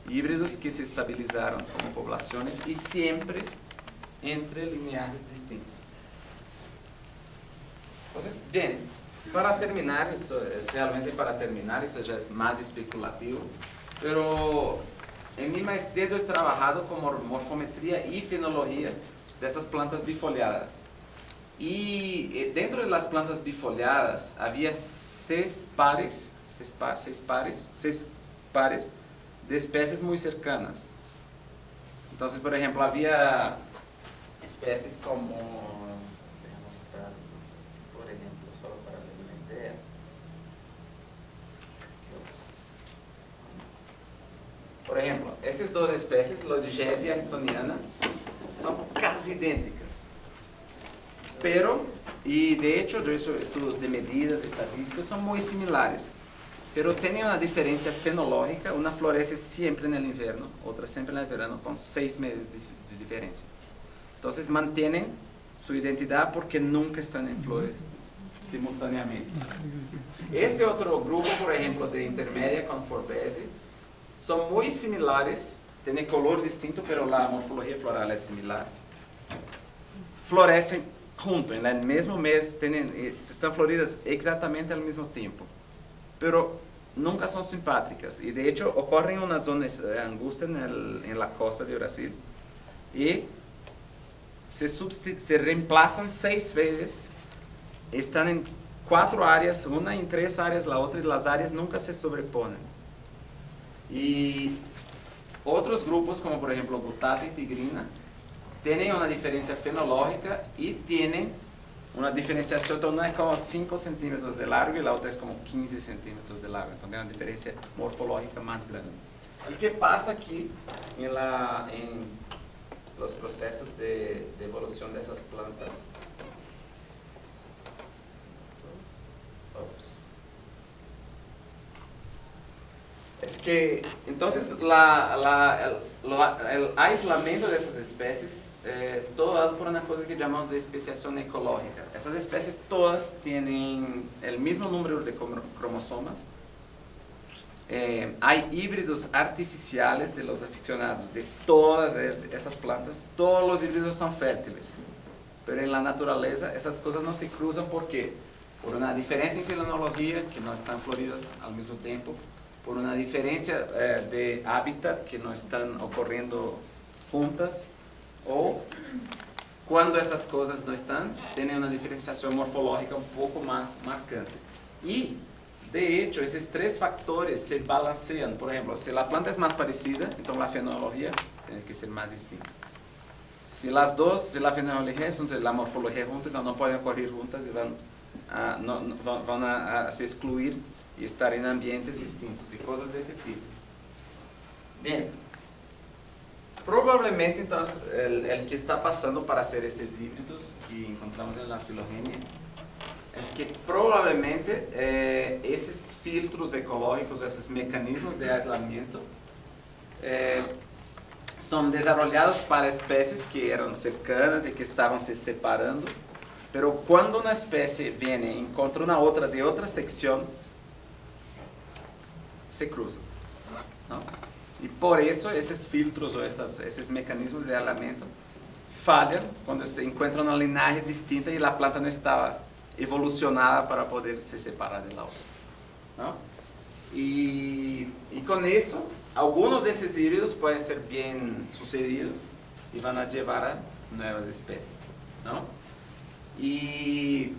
híbridos que se estabilizaron como poblaciones y siempre entre linajes distintos. Entonces, bien, para terminar, esto es realmente para terminar, esto ya es más especulativo, pero en mi maestría yo he trabajado con morfometría y fenología de esas plantas bifoliadas. Y dentro de las plantas bifoliadas había seis pares de especies muy cercanas. Entonces, por ejemplo, había especies como, voy a mostrarles, por ejemplo, solo para darle una idea. Por ejemplo, estas dos especies, Lodigesia harrisoniana, son casi idénticas. Pero, y de hecho yo he hecho estudios de medidas estadísticas, son muy similares. Pero tienen una diferencia fenológica, una florece siempre en el invierno, otra siempre en el verano, con 6 meses de diferencia. Entonces mantienen su identidad porque nunca están en flores simultáneamente. Este otro grupo, por ejemplo, de intermedia con Forbesi, son muy similares, tienen color distinto, pero la morfología floral es similar. Florecen juntos, en el mismo mes, están floridas exactamente al mismo tiempo, pero nunca son simpátricas. Y de hecho ocurren en una zona de angustia en la costa de Brasil y se reemplazan 6 veces, están en 4 áreas, una en 3 áreas, la otra, y las áreas nunca se sobreponen. Y otros grupos, como por ejemplo Gutata y Tigrina, tienen una diferencia fenológica y tienen una diferenciación, una es como 5 centímetros de largo y la otra es como 15 centímetros de largo. Entonces hay una diferencia morfológica más grande. ¿Y qué pasa aquí en los procesos de evolución de esas plantas? Es que entonces el aislamiento de esas especies es todo dado por una cosa que llamamos de especiación ecológica. Esas especies todas tienen el mismo número de cromosomas. Hay híbridos artificiales de los aficionados de todas esas plantas. Todos los híbridos son fértiles, pero en la naturaleza esas cosas no se cruzan porque por una diferencia en fenología, que no están floridas al mismo tiempo, por una diferencia de hábitat, que no están ocurriendo juntas, o cuando esas cosas no están, tienen una diferenciación morfológica un poco más marcante. Y, de hecho, esos 3 factores se balancean. Por ejemplo, si la planta es más parecida, entonces la fenología tiene que ser más distinta. Si las dos, si la fenología es junta y la morfología junta, entonces no pueden ocurrir juntas y van a se excluir y estar en ambientes distintos y cosas de ese tipo. Bien, probablemente entonces el que está pasando para hacer estos híbridos que encontramos en la filogenia es que probablemente esos filtros ecológicos, esos mecanismos de aislamiento son desarrollados para especies que eran cercanas y que estaban se separando, pero cuando una especie viene y encuentra una otra de otra sección, se cruzan, ¿no? Y por eso esos filtros o esos mecanismos de aislamiento fallan cuando se encuentra una linaje distinta y la planta no estaba evolucionada para poder se separar de la otra, ¿no? Y con eso, algunos de esos híbridos pueden ser bien sucedidos y van a llevar a nuevas especies, ¿no? Y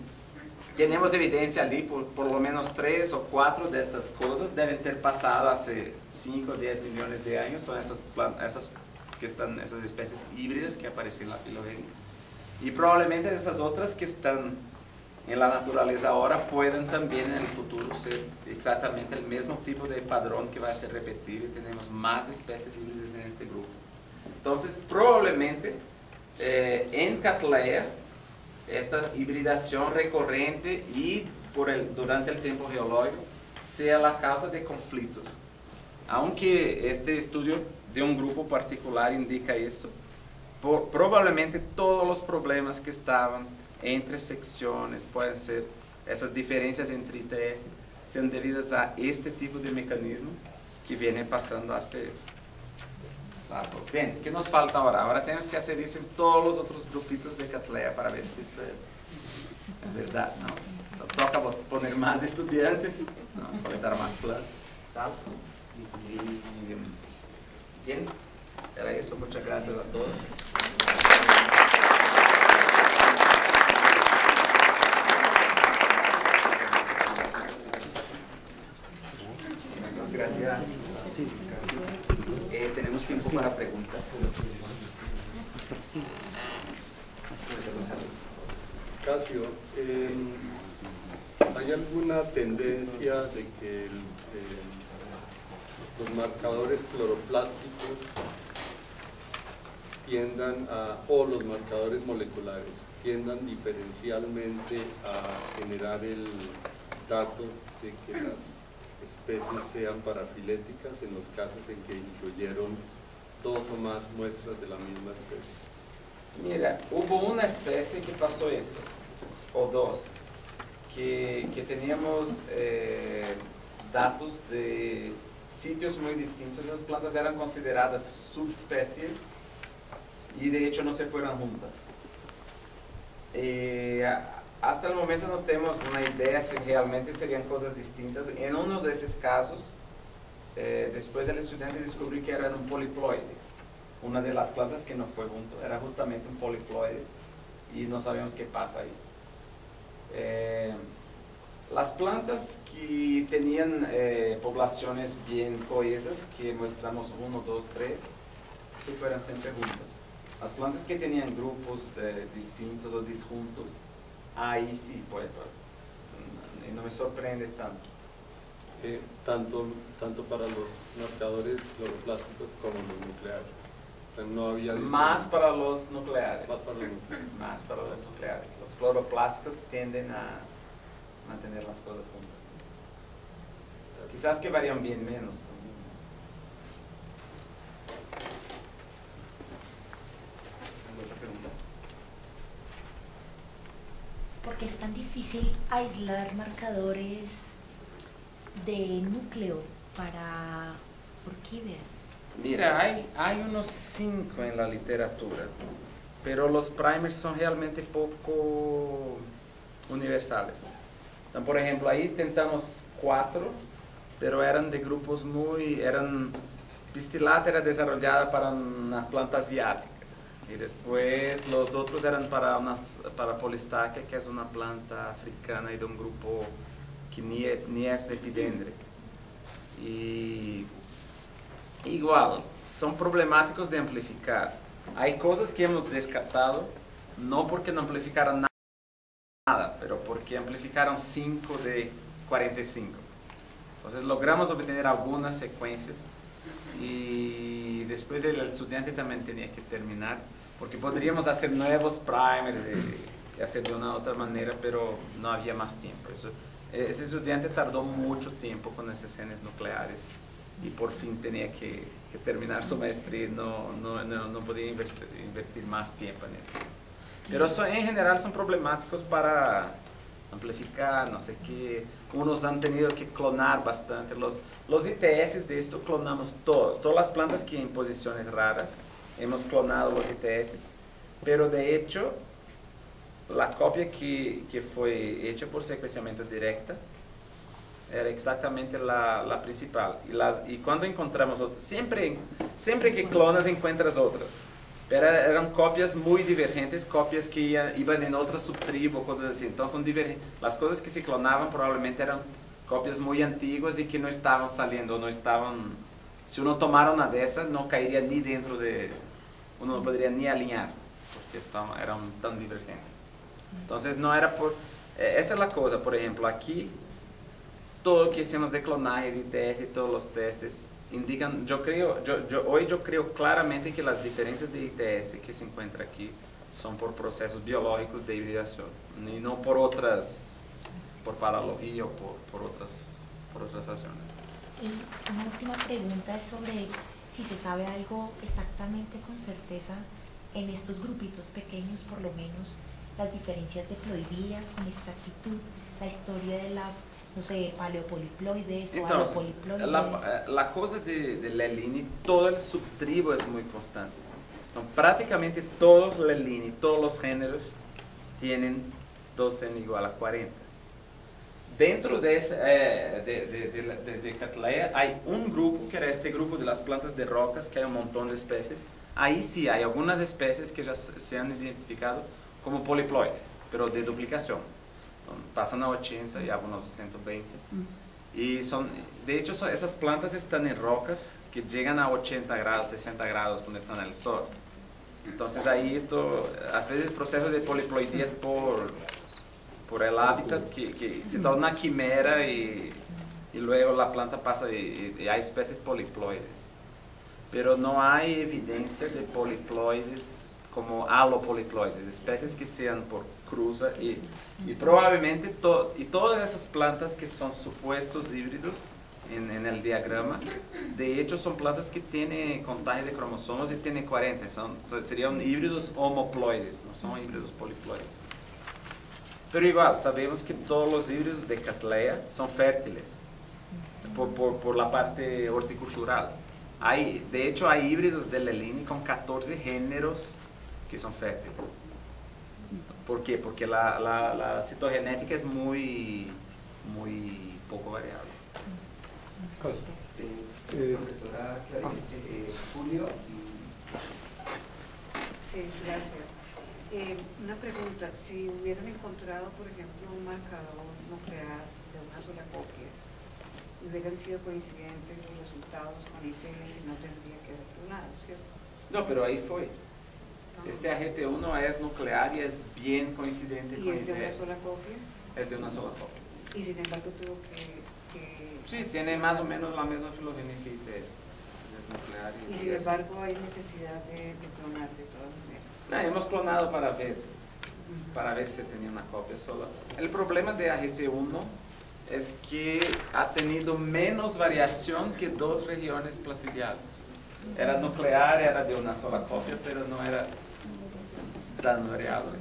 tenemos evidencia allí, por lo menos 3 o 4 de estas cosas deben ter pasado hace 5 o 10 millones de años. Son esas especies híbridas que aparecen en la filogenia. Y probablemente esas otras que están en la naturaleza ahora puedan también en el futuro ser exactamente el mismo tipo de padrón que va a ser repetir y tenemos más especies híbridas en este grupo. Entonces, probablemente en Cattleya esta hibridación recurrente y durante el tiempo geológico sea la causa de conflictos. Aunque este estudio de un grupo particular indica eso, probablemente todos los problemas que estaban entre secciones, pueden ser esas diferencias entre ITS, sean debidas a este tipo de mecanismo que viene pasando hace largo. Bien, ¿qué nos falta ahora? Ahora tenemos que hacer eso en todos los otros grupitos de Cattleya para ver si esto es verdad, ¿no? Toca poner más estudiantes, ¿no? Puede dar más claro, tal. Bien, era eso. Muchas gracias a todos. Gracias. Tenemos tiempo para preguntas. Casio, ¿hay alguna tendencia de que los marcadores cloroplásticos o los marcadores moleculares tiendan diferencialmente a generar el dato de que las especies sean parafiléticas en los casos en que incluyeron 2 o más muestras de la misma especie? Mira, hubo una especie que pasó eso, o 2, que teníamos datos de sitios muy distintos. Las plantas eran consideradas subespecies y de hecho no se fueron juntas. Hasta el momento no tenemos una idea si realmente serían cosas distintas. En uno de esos casos, después del estudiante descubrió que era un poliploide. Una de las plantas que no fue junto era justamente un poliploide y no sabemos qué pasa ahí. Las plantas que tenían poblaciones bien cohesas, que muestramos 1, 2, 3, se fueron siempre juntas. Las plantas que tenían grupos distintos o disjuntos, ahí sí puede, no me sorprende tanto. Tanto para los marcadores cloroplásticos como los nucleares. O sea, no había más para los nucleares. Más para los nucleares. Más para los nucleares. Los cloroplásticos tienden a mantener las cosas juntas. Quizás que varían bien menos también. ¿Otra pregunta? ¿Por qué es tan difícil aislar marcadores de núcleo para orquídeas? Mira, hay unos 5 en la literatura, pero los primers son realmente poco universales. Entonces, por ejemplo, ahí tentamos 4, pero eran de grupos Pistilata era desarrollada para una planta asiática, y después los otros eran para Polystachya, que es una planta africana y de un grupo que ni es epidendre. Y igual, son problemáticos de amplificar. Hay cosas que hemos descartado, no porque no amplificaron nada, pero porque amplificaron 5 de 45. Entonces logramos obtener algunas secuencias y después el estudiante también tenía que terminar, porque podríamos hacer nuevos primers y hacer de una u otra manera, pero no había más tiempo. Ese estudiante tardó mucho tiempo con esas genes nucleares y por fin tenía que terminar su maestría y no podía invertir más tiempo en eso. Pero en general son problemáticos para amplificar, no sé qué. Unos han tenido que clonar bastante. Los ITS de esto clonamos todas las plantas que en posiciones raras hemos clonado los ITS, pero de hecho la copia que fue hecha por secuenciamiento directa era exactamente la principal. Y cuando encontramos, siempre que clonas encuentras otras, pero eran copias muy divergentes, copias que iban en otra subtribu, cosas así. Entonces son divergentes. Las cosas que se clonaban probablemente eran copias muy antiguas y que no estaban saliendo, si uno tomara una de esas no caería ni dentro de, uno no podría ni alinear, porque eran tan divergentes. Entonces no era esa es la cosa. Por ejemplo, aquí todo lo que hicimos de clonaje, de ITS y todos los testes indican, hoy yo creo claramente que las diferencias de ITS que se encuentran aquí son por procesos biológicos de hibridación y no por paralogía o por otras razones. Y una última pregunta es sobre si se sabe algo exactamente con certeza en estos grupitos pequeños, por lo menos, las diferencias de ploidías con exactitud, la historia de la, no sé, paleopoliploides o alopoliploides. La cosa de Lellini, todo el subtribo es muy constante. Entonces, prácticamente todos Lellini, todos los géneros, tienen 2n igual a 40. Dentro de Cattleya hay un grupo, que era este grupo de las plantas de rocas, que hay un montón de especies. Ahí sí hay algunas especies que ya se han identificado como poliploide, pero de duplicación. Pasan a 80 y algunos a 120. Y de hecho, esas plantas están en rocas que llegan a 80 grados, 60 grados cuando están en el sol. Entonces ahí a veces el proceso de poliploidía es por el hábitat que se torna una quimera y luego la planta pasa y hay especies poliploides. Pero no hay evidencia de poliploides como alopoliploides, especies que sean por cruza y probablemente todas esas plantas que son supuestos híbridos en el diagrama, de hecho son plantas que tienen contagio de cromosomas y tienen 40, serían híbridos homoploides, no son híbridos poliploides. Pero igual, sabemos que todos los híbridos de Cattleya son fértiles por la parte horticultural. De hecho, hay híbridos de Lellini con 14 géneros que son fértiles. ¿Por qué? Porque la citogenética es muy poco variable. Profesora Clarín, Julio. Sí, gracias. Una pregunta, si hubieran encontrado, por ejemplo, un marcador nuclear de una sola copia, hubieran sido coincidentes los resultados con ITL y no tendría que haber clonado, ¿cierto? No, pero ahí fue. Este AGT1 es nuclear y es bien coincidente con ITS. ¿Y es de una sola copia? Es de una sola copia. Y sin embargo tuvo que... Sí, tiene más o menos la misma filogenia que ITS. Es nuclear y sin embargo hay necesidad de clonar de todas maneras. No, hemos clonado para ver si tenía una copia sola. El problema de AGT1 es que ha tenido menos variación que dos regiones plastidiales. Era nuclear, era de una sola copia, pero no era tan variable.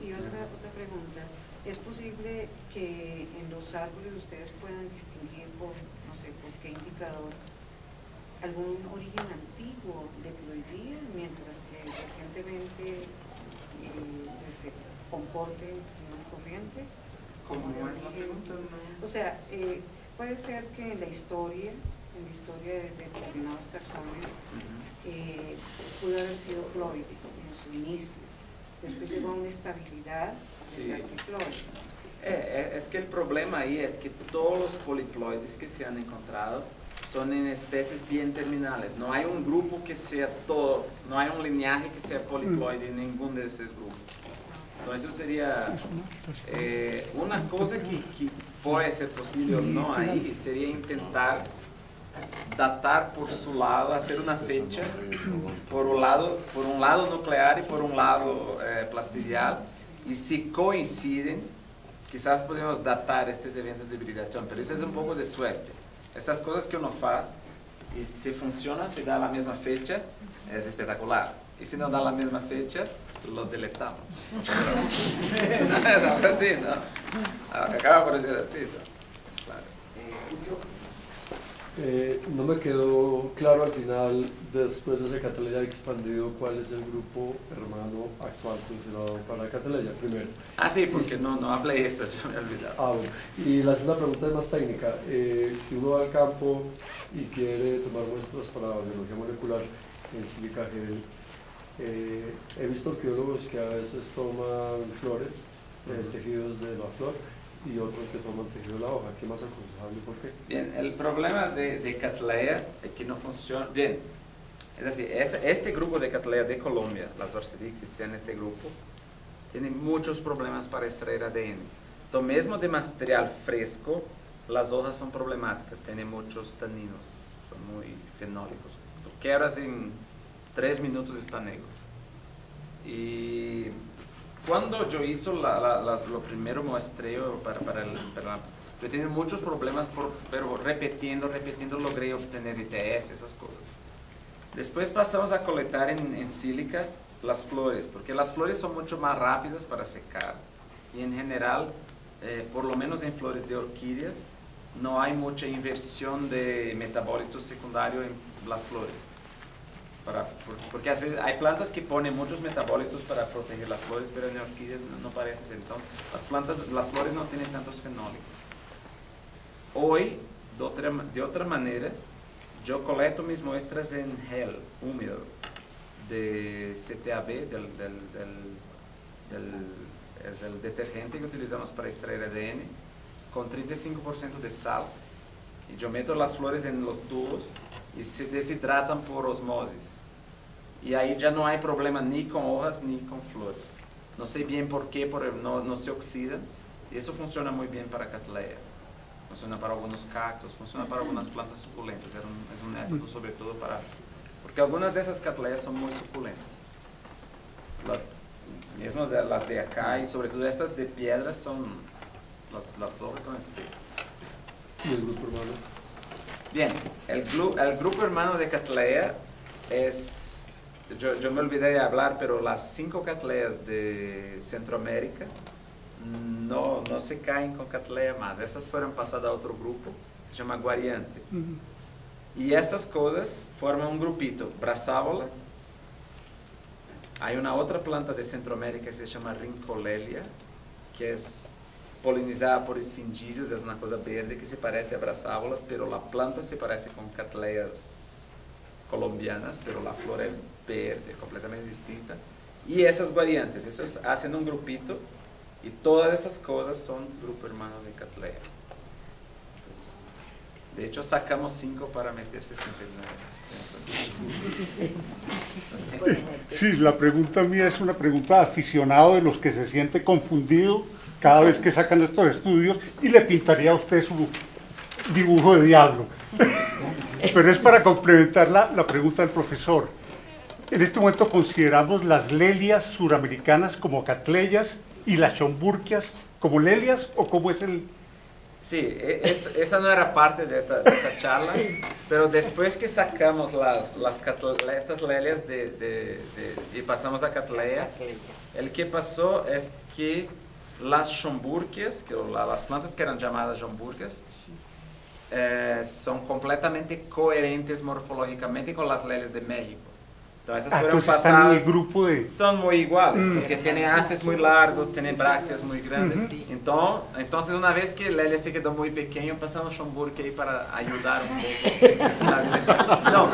Y otra pregunta, ¿es posible que en los árboles ustedes puedan distinguir por, no sé, por qué indicador, algún origen antiguo de ploidía, mientras que recientemente se comporte una corriente? ¿Cómo es la pregunta? O sea, puede ser que en la historia de determinados taxones pudo haber sido ploide en su inicio, después llegó a una estabilidad de ser diploide. Es que el problema ahí es que todos los poliploides que se han encontrado son en especies bien terminales. No hay un grupo que sea todo, no hay un linaje que sea poliploide en ninguno de esos grupos. Entonces eso sería una cosa que puede ser posible o no ahí, sería intentar datar por su lado, hacer una fecha por un lado nuclear y por un lado plastidial, y si coinciden, quizás podemos datar estos eventos de hibridación, pero eso es un poco de suerte. Esas cosas que uno hace, y si funciona, si da la misma fecha, es espectacular. Y si no da la misma fecha, lo deletamos. No es algo así, ¿no? Acaba por ser así, ¿no? Claro. No me quedó claro al final, después de ese Cattleya expandido, cuál es el grupo hermano actual considerado para Cattleya, primero. Ah, sí, porque no hablé eso, yo me he olvidado. Bueno. Y la segunda pregunta es más técnica. Si uno va al campo y quiere tomar muestras para biología molecular en sílica gel, he visto arqueólogos que a veces toman flores, tejidos de la flor, y otros que toman tejido de la hoja. ¿Qué más aconsejable y por qué? Bien, el problema de Cattleya es que no funciona bien. Es decir, este grupo de Cattleya de Colombia, las Varsedixi, en este grupo, tiene muchos problemas para extraer ADN. Entonces, mismo de material fresco, las hojas son problemáticas, tienen muchos taninos, son muy fenólicos. Tú quebras en 3 minutos, está negro. Y cuando yo hice lo primero muestreo yo tenía muchos problemas, pero repitiendo logré obtener ITS, esas cosas. Después pasamos a colectar en sílica las flores, porque las flores son mucho más rápidas para secar. Y en general, por lo menos en flores de orquídeas, no hay mucha inversión de metabolitos secundarios en las flores. Porque a veces hay plantas que ponen muchos metabolitos para proteger las flores, pero en orquídeas no parece ser. Entonces, las flores no tienen tantos fenólicos. Hoy, de otra manera, yo colecto mis muestras en gel húmedo de CTAB, es el detergente que utilizamos para extraer ADN, con 35% de sal. Y yo meto las flores en los tubos y se deshidratan por osmosis. Y ahí ya no hay problema ni con hojas ni con flores. No sé bien por qué, no se oxidan. Y eso funciona muy bien para Cattleya. Funciona para algunos cactus, funciona para algunas plantas suculentas. Es un método sobre todo porque algunas de esas Cattleyas son muy suculentas. Mismo las de acá y sobre todo estas de piedra las hojas son espesas. ¿Y el grupo hermano? Bien, el grupo hermano de Cattleya es, yo me olvidé de hablar, pero las 5 Cattleyas de Centroamérica no se caen con Cattleya más. Estas fueron pasadas a otro grupo, se llama Guariante. Y estas cosas forman un grupito, Brasávola. Hay una otra planta de Centroamérica que se llama Rincolelia, que es polinizada por esfindillos, es una cosa verde que se parece a brasávolas, pero la planta se parece con Cattleyas colombianas, pero la flor es verde, completamente distinta. Y esas variantes, esos hacen un grupito, y todas esas cosas son grupo hermano de Cattleya. De hecho, sacamos 5 para meter 69. Sí, la pregunta mía es una pregunta de aficionado de los que se siente confundido cada vez que sacan estos estudios y le pintaría a usted su dibujo de diablo. Pero es para complementar la pregunta del profesor. En este momento consideramos las lelias suramericanas como Cattleyas y las schomburgias como lelias, ¿o cómo es el...? Sí, esa no era parte de esta charla, pero después que sacamos estas lelias y pasamos a Cattleya, el que pasó es que las schomburgias, las plantas que eran llamadas schomburgias, son completamente coherentes morfológicamente con las lelias de México. Entonces, fueron pasadas, están en el grupo de... son muy iguales, porque tienen haces muy largos, tienen brácteas muy grandes. Entonces, una vez que la lelia se quedó muy pequeño, pasamos Schomburg ahí para ayudar un poco. No,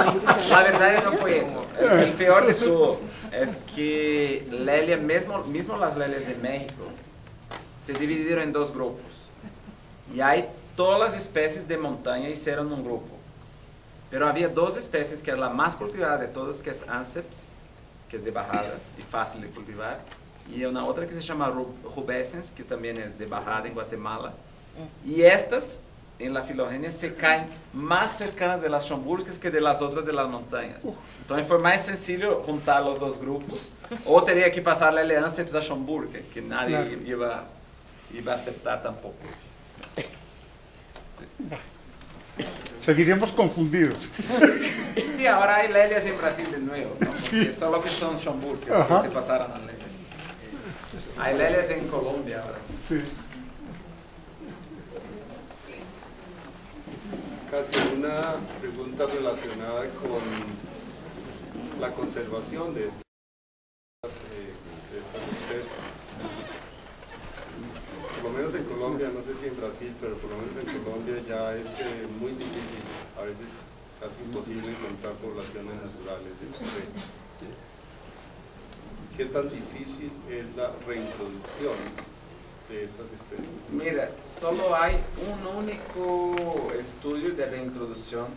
la verdad no fue eso. El peor de todo es que lelia, mismo las lelias de México, se dividieron en 2 grupos. Y hay todas las especies de montaña hicieron un grupo. Pero había 2 especies que es la más cultivada de todas, que es Anceps, que es de bajada y fácil de cultivar, y una otra que se llama Rubescens, que también es de bajada en Guatemala. Y estas, en la filogenia, se caen más cercanas de las schomburgias que de las otras de las montañas. Entonces fue más sencillo juntar los 2 grupos, o tenía que pasarle a Anceps a Schomburg, que nadie iba a aceptar tampoco. Seguiremos confundidos. Sí, ahora hay lelias en Brasil de nuevo, ¿no? Porque solo que son Schomburg, que se pasaron a lelias. Hay lelias en Colombia ahora. Sí. Casi una pregunta relacionada con la conservación de estas especies. Por lo menos en Colombia, no sé si en Brasil, pero por lo menos en Colombia ya es muy difícil, a veces casi imposible encontrar poblaciones naturales de especies. ¿Qué tan difícil es la reintroducción de estas especies? Mira, solo hay un único estudio de reintroducción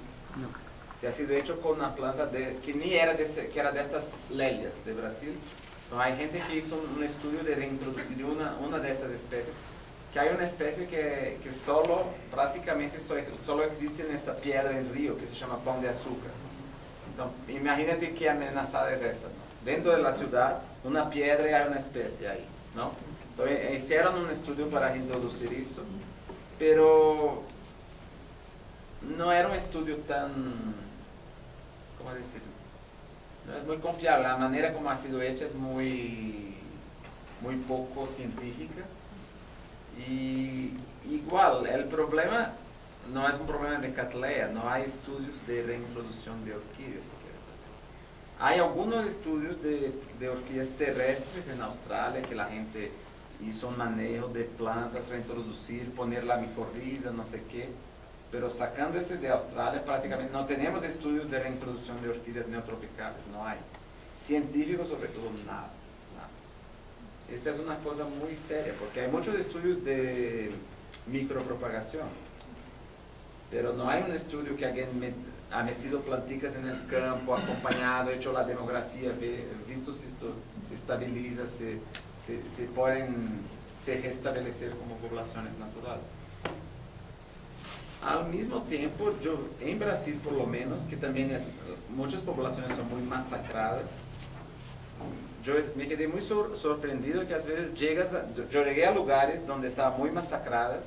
que ha sido hecho con una planta que ni era que era de estas lelias de Brasil. Entonces, hay gente que hizo un estudio de reintroducir una de estas especies, que hay una especie que prácticamente solo existe en esta piedra en río, que se llama Pão de Açúcar. Entonces, imagínate qué amenazada es esa, ¿no? dentro de la ciudad, una piedra y hay una especie ahí, ¿no? Entonces, hicieron un estudio para introducir eso, pero no era un estudio tan, ¿cómo decirlo? No es muy confiable. La manera como ha sido hecha es muy poco científica. Y igual, el problema no es un problema de Cattleya, no hay estudios de reintroducción de orquídeas. Hay algunos estudios de orquídeas terrestres en Australia que la gente hizo un manejo de plantas, reintroducir, poner la micorriza, no sé qué. Pero sacando este de Australia, prácticamente no tenemos estudios de reintroducción de orquídeas neotropicales, no hay. Científicos sobre todo, nada. Esta es una cosa muy seria, porque hay muchos estudios de micropropagación, pero no hay un estudio que alguien ha metido planticas en el campo, acompañado, hecho la demografía, visto si esto se estabiliza, se pueden restablecer como poblaciones naturales. Al mismo tiempo, en Brasil por lo menos, que también muchas poblaciones son muy masacradas, yo me quedé muy sorprendido que a veces yo llegué a lugares donde estaban muy masacradas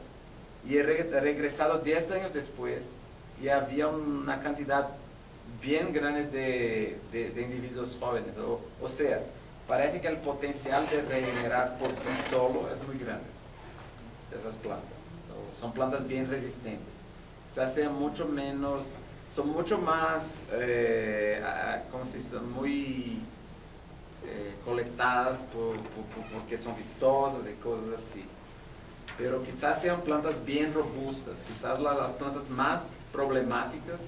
y he regresado 10 años después y había una cantidad bien grande de individuos jóvenes. O sea, parece que el potencial de regenerar por sí solo es muy grande de esas plantas. Son plantas bien resistentes. Quizás sean mucho menos, son mucho más, ¿cómo se dice? Muy colectadas porque son vistosas y cosas así. Pero quizás sean plantas bien robustas, quizás las plantas más problemáticas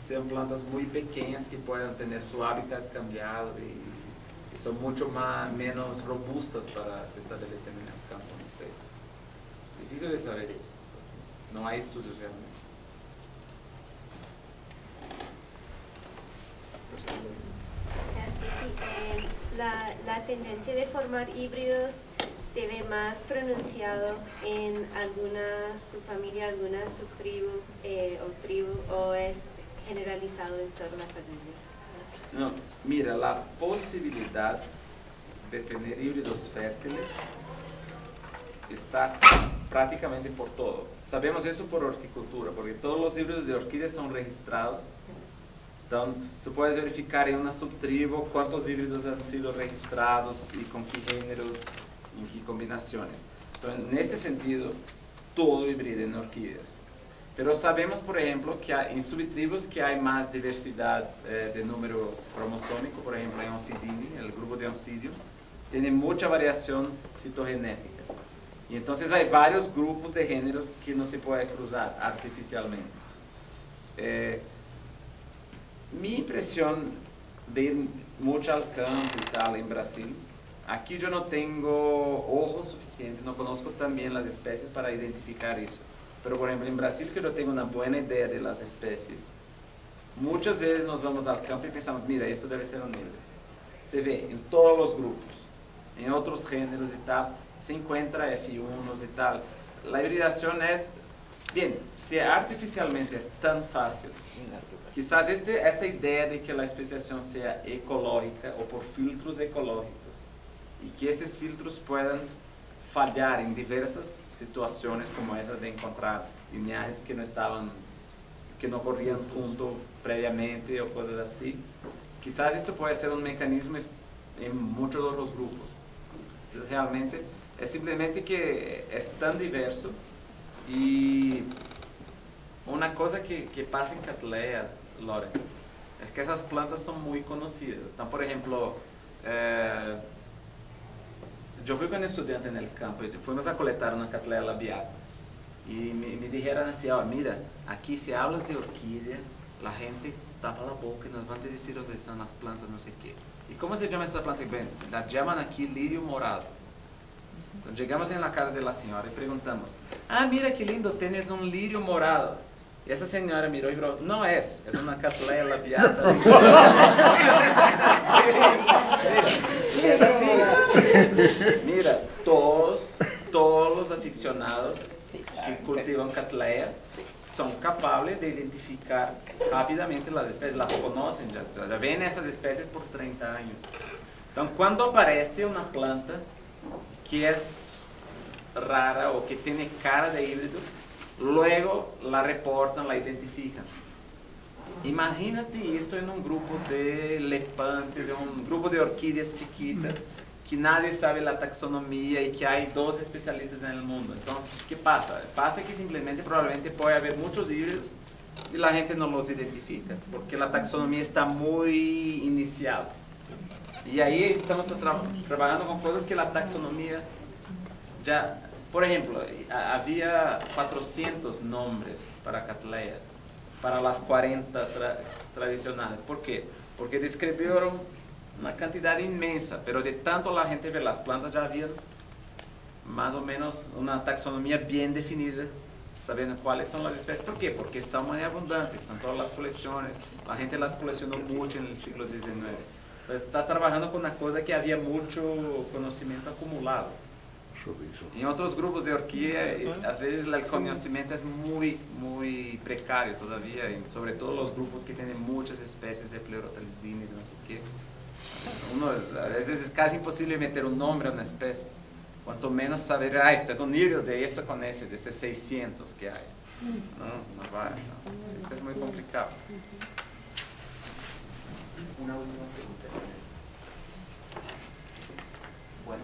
sean plantas muy pequeñas que puedan tener su hábitat cambiado y son mucho menos robustas para se establecer en el campo, no sé. Difícil de saber eso, no hay estudios realmente. La tendencia de formar híbridos se ve más pronunciado en alguna subfamilia, alguna subtribu o tribu, o es generalizado en toda la familia. No, mira, la posibilidad de tener híbridos fértiles está prácticamente por todo. Sabemos eso por horticultura, porque todos los híbridos de orquídeas son registrados. Entonces, tú puedes verificar en una subtribu cuántos híbridos han sido registrados y con qué géneros, en qué combinaciones. Entonces, en este sentido, todo hibrida en orquídeas. Pero sabemos, por ejemplo, que en subtribus que hay más diversidad de número cromosómico, por ejemplo, en Oncidium, el grupo de Oncidium, tiene mucha variación citogenética. Y entonces hay varios grupos de géneros que no se puede cruzar artificialmente. Mi impresión de ir mucho al campo y tal en Brasil, aquí yo no tengo ojos suficientes, no conozco tan bien las especies para identificar eso. Pero por ejemplo en Brasil, que yo tengo una buena idea de las especies, muchas veces nos vamos al campo y pensamos, mira, esto debe ser un híbrido. Se ve en todos los grupos, en otros géneros y tal, se encuentra F1 y tal. La hibridación es, bien, si artificialmente es tan fácil, quizás esta idea de que la especiación sea ecológica o por filtros ecológicos y que esos filtros puedan fallar en diversas situaciones como esas de encontrar lineajes que no corrían junto previamente o cosas así, quizás eso puede ser un mecanismo en muchos otros grupos. Entonces, realmente es simplemente que es tan diverso y una cosa que pasa en Cattleya, Loren, es que esas plantas son muy conocidas. Entonces, por ejemplo, yo fui con estudiante en el campo y fuimos a colectar una Cattleya labiata y me dijeron así, oh, mira, aquí si hablas de orquídea, la gente tapa la boca y nos van a decir dónde están las plantas, no sé qué. ¿Y cómo se llama esta planta? La llaman aquí lirio morado. Entonces llegamos en la casa de la señora y preguntamos, ah, mira qué lindo, tienes un lirio morado. Y esa señora miró y dijo, no es una Cattleya labiata. Y es así. Mira, todos los aficionados que cultivan Cattleya son capaces de identificar rápidamente las especies, las conocen, ya ven esas especies por 30 años. Entonces, cuando aparece una planta que es rara o que tiene cara de híbridos, luego la reportan, la identifican. Imagínate esto en un grupo de lepantes, en un grupo de orquídeas chiquitas, que nadie sabe la taxonomía y que hay 2 especialistas en el mundo. Entonces, ¿qué pasa? Pasa que simplemente probablemente puede haber muchos híbridos y la gente no los identifica, porque la taxonomía está muy inicial. Y ahí estamos trabajando con cosas que la taxonomía ya, por ejemplo, había 400 nombres para cattleyas, para las 40 tradicionales. ¿Por qué? Porque describieron una cantidad inmensa, pero de tanto la gente ver las plantas ya había más o menos una taxonomía bien definida, sabiendo cuáles son las especies. ¿Por qué? Porque están muy abundantes, están todas las colecciones, la gente las coleccionó mucho en el siglo XIX. Entonces está trabajando con una cosa que había mucho conocimiento acumulado. En otros grupos de orquídea, a veces el conocimiento es muy precario todavía, y sobre todo los grupos que tienen muchas especies de Pleurotalidina y no sé qué. A veces es casi imposible meter un nombre a una especie, cuanto menos saber, este es un híbrido de esto con ese, de estos 600 que hay. No va, no. Eso es muy complicado. Una última pregunta. Bueno,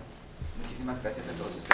muchísimas gracias a todos ustedes.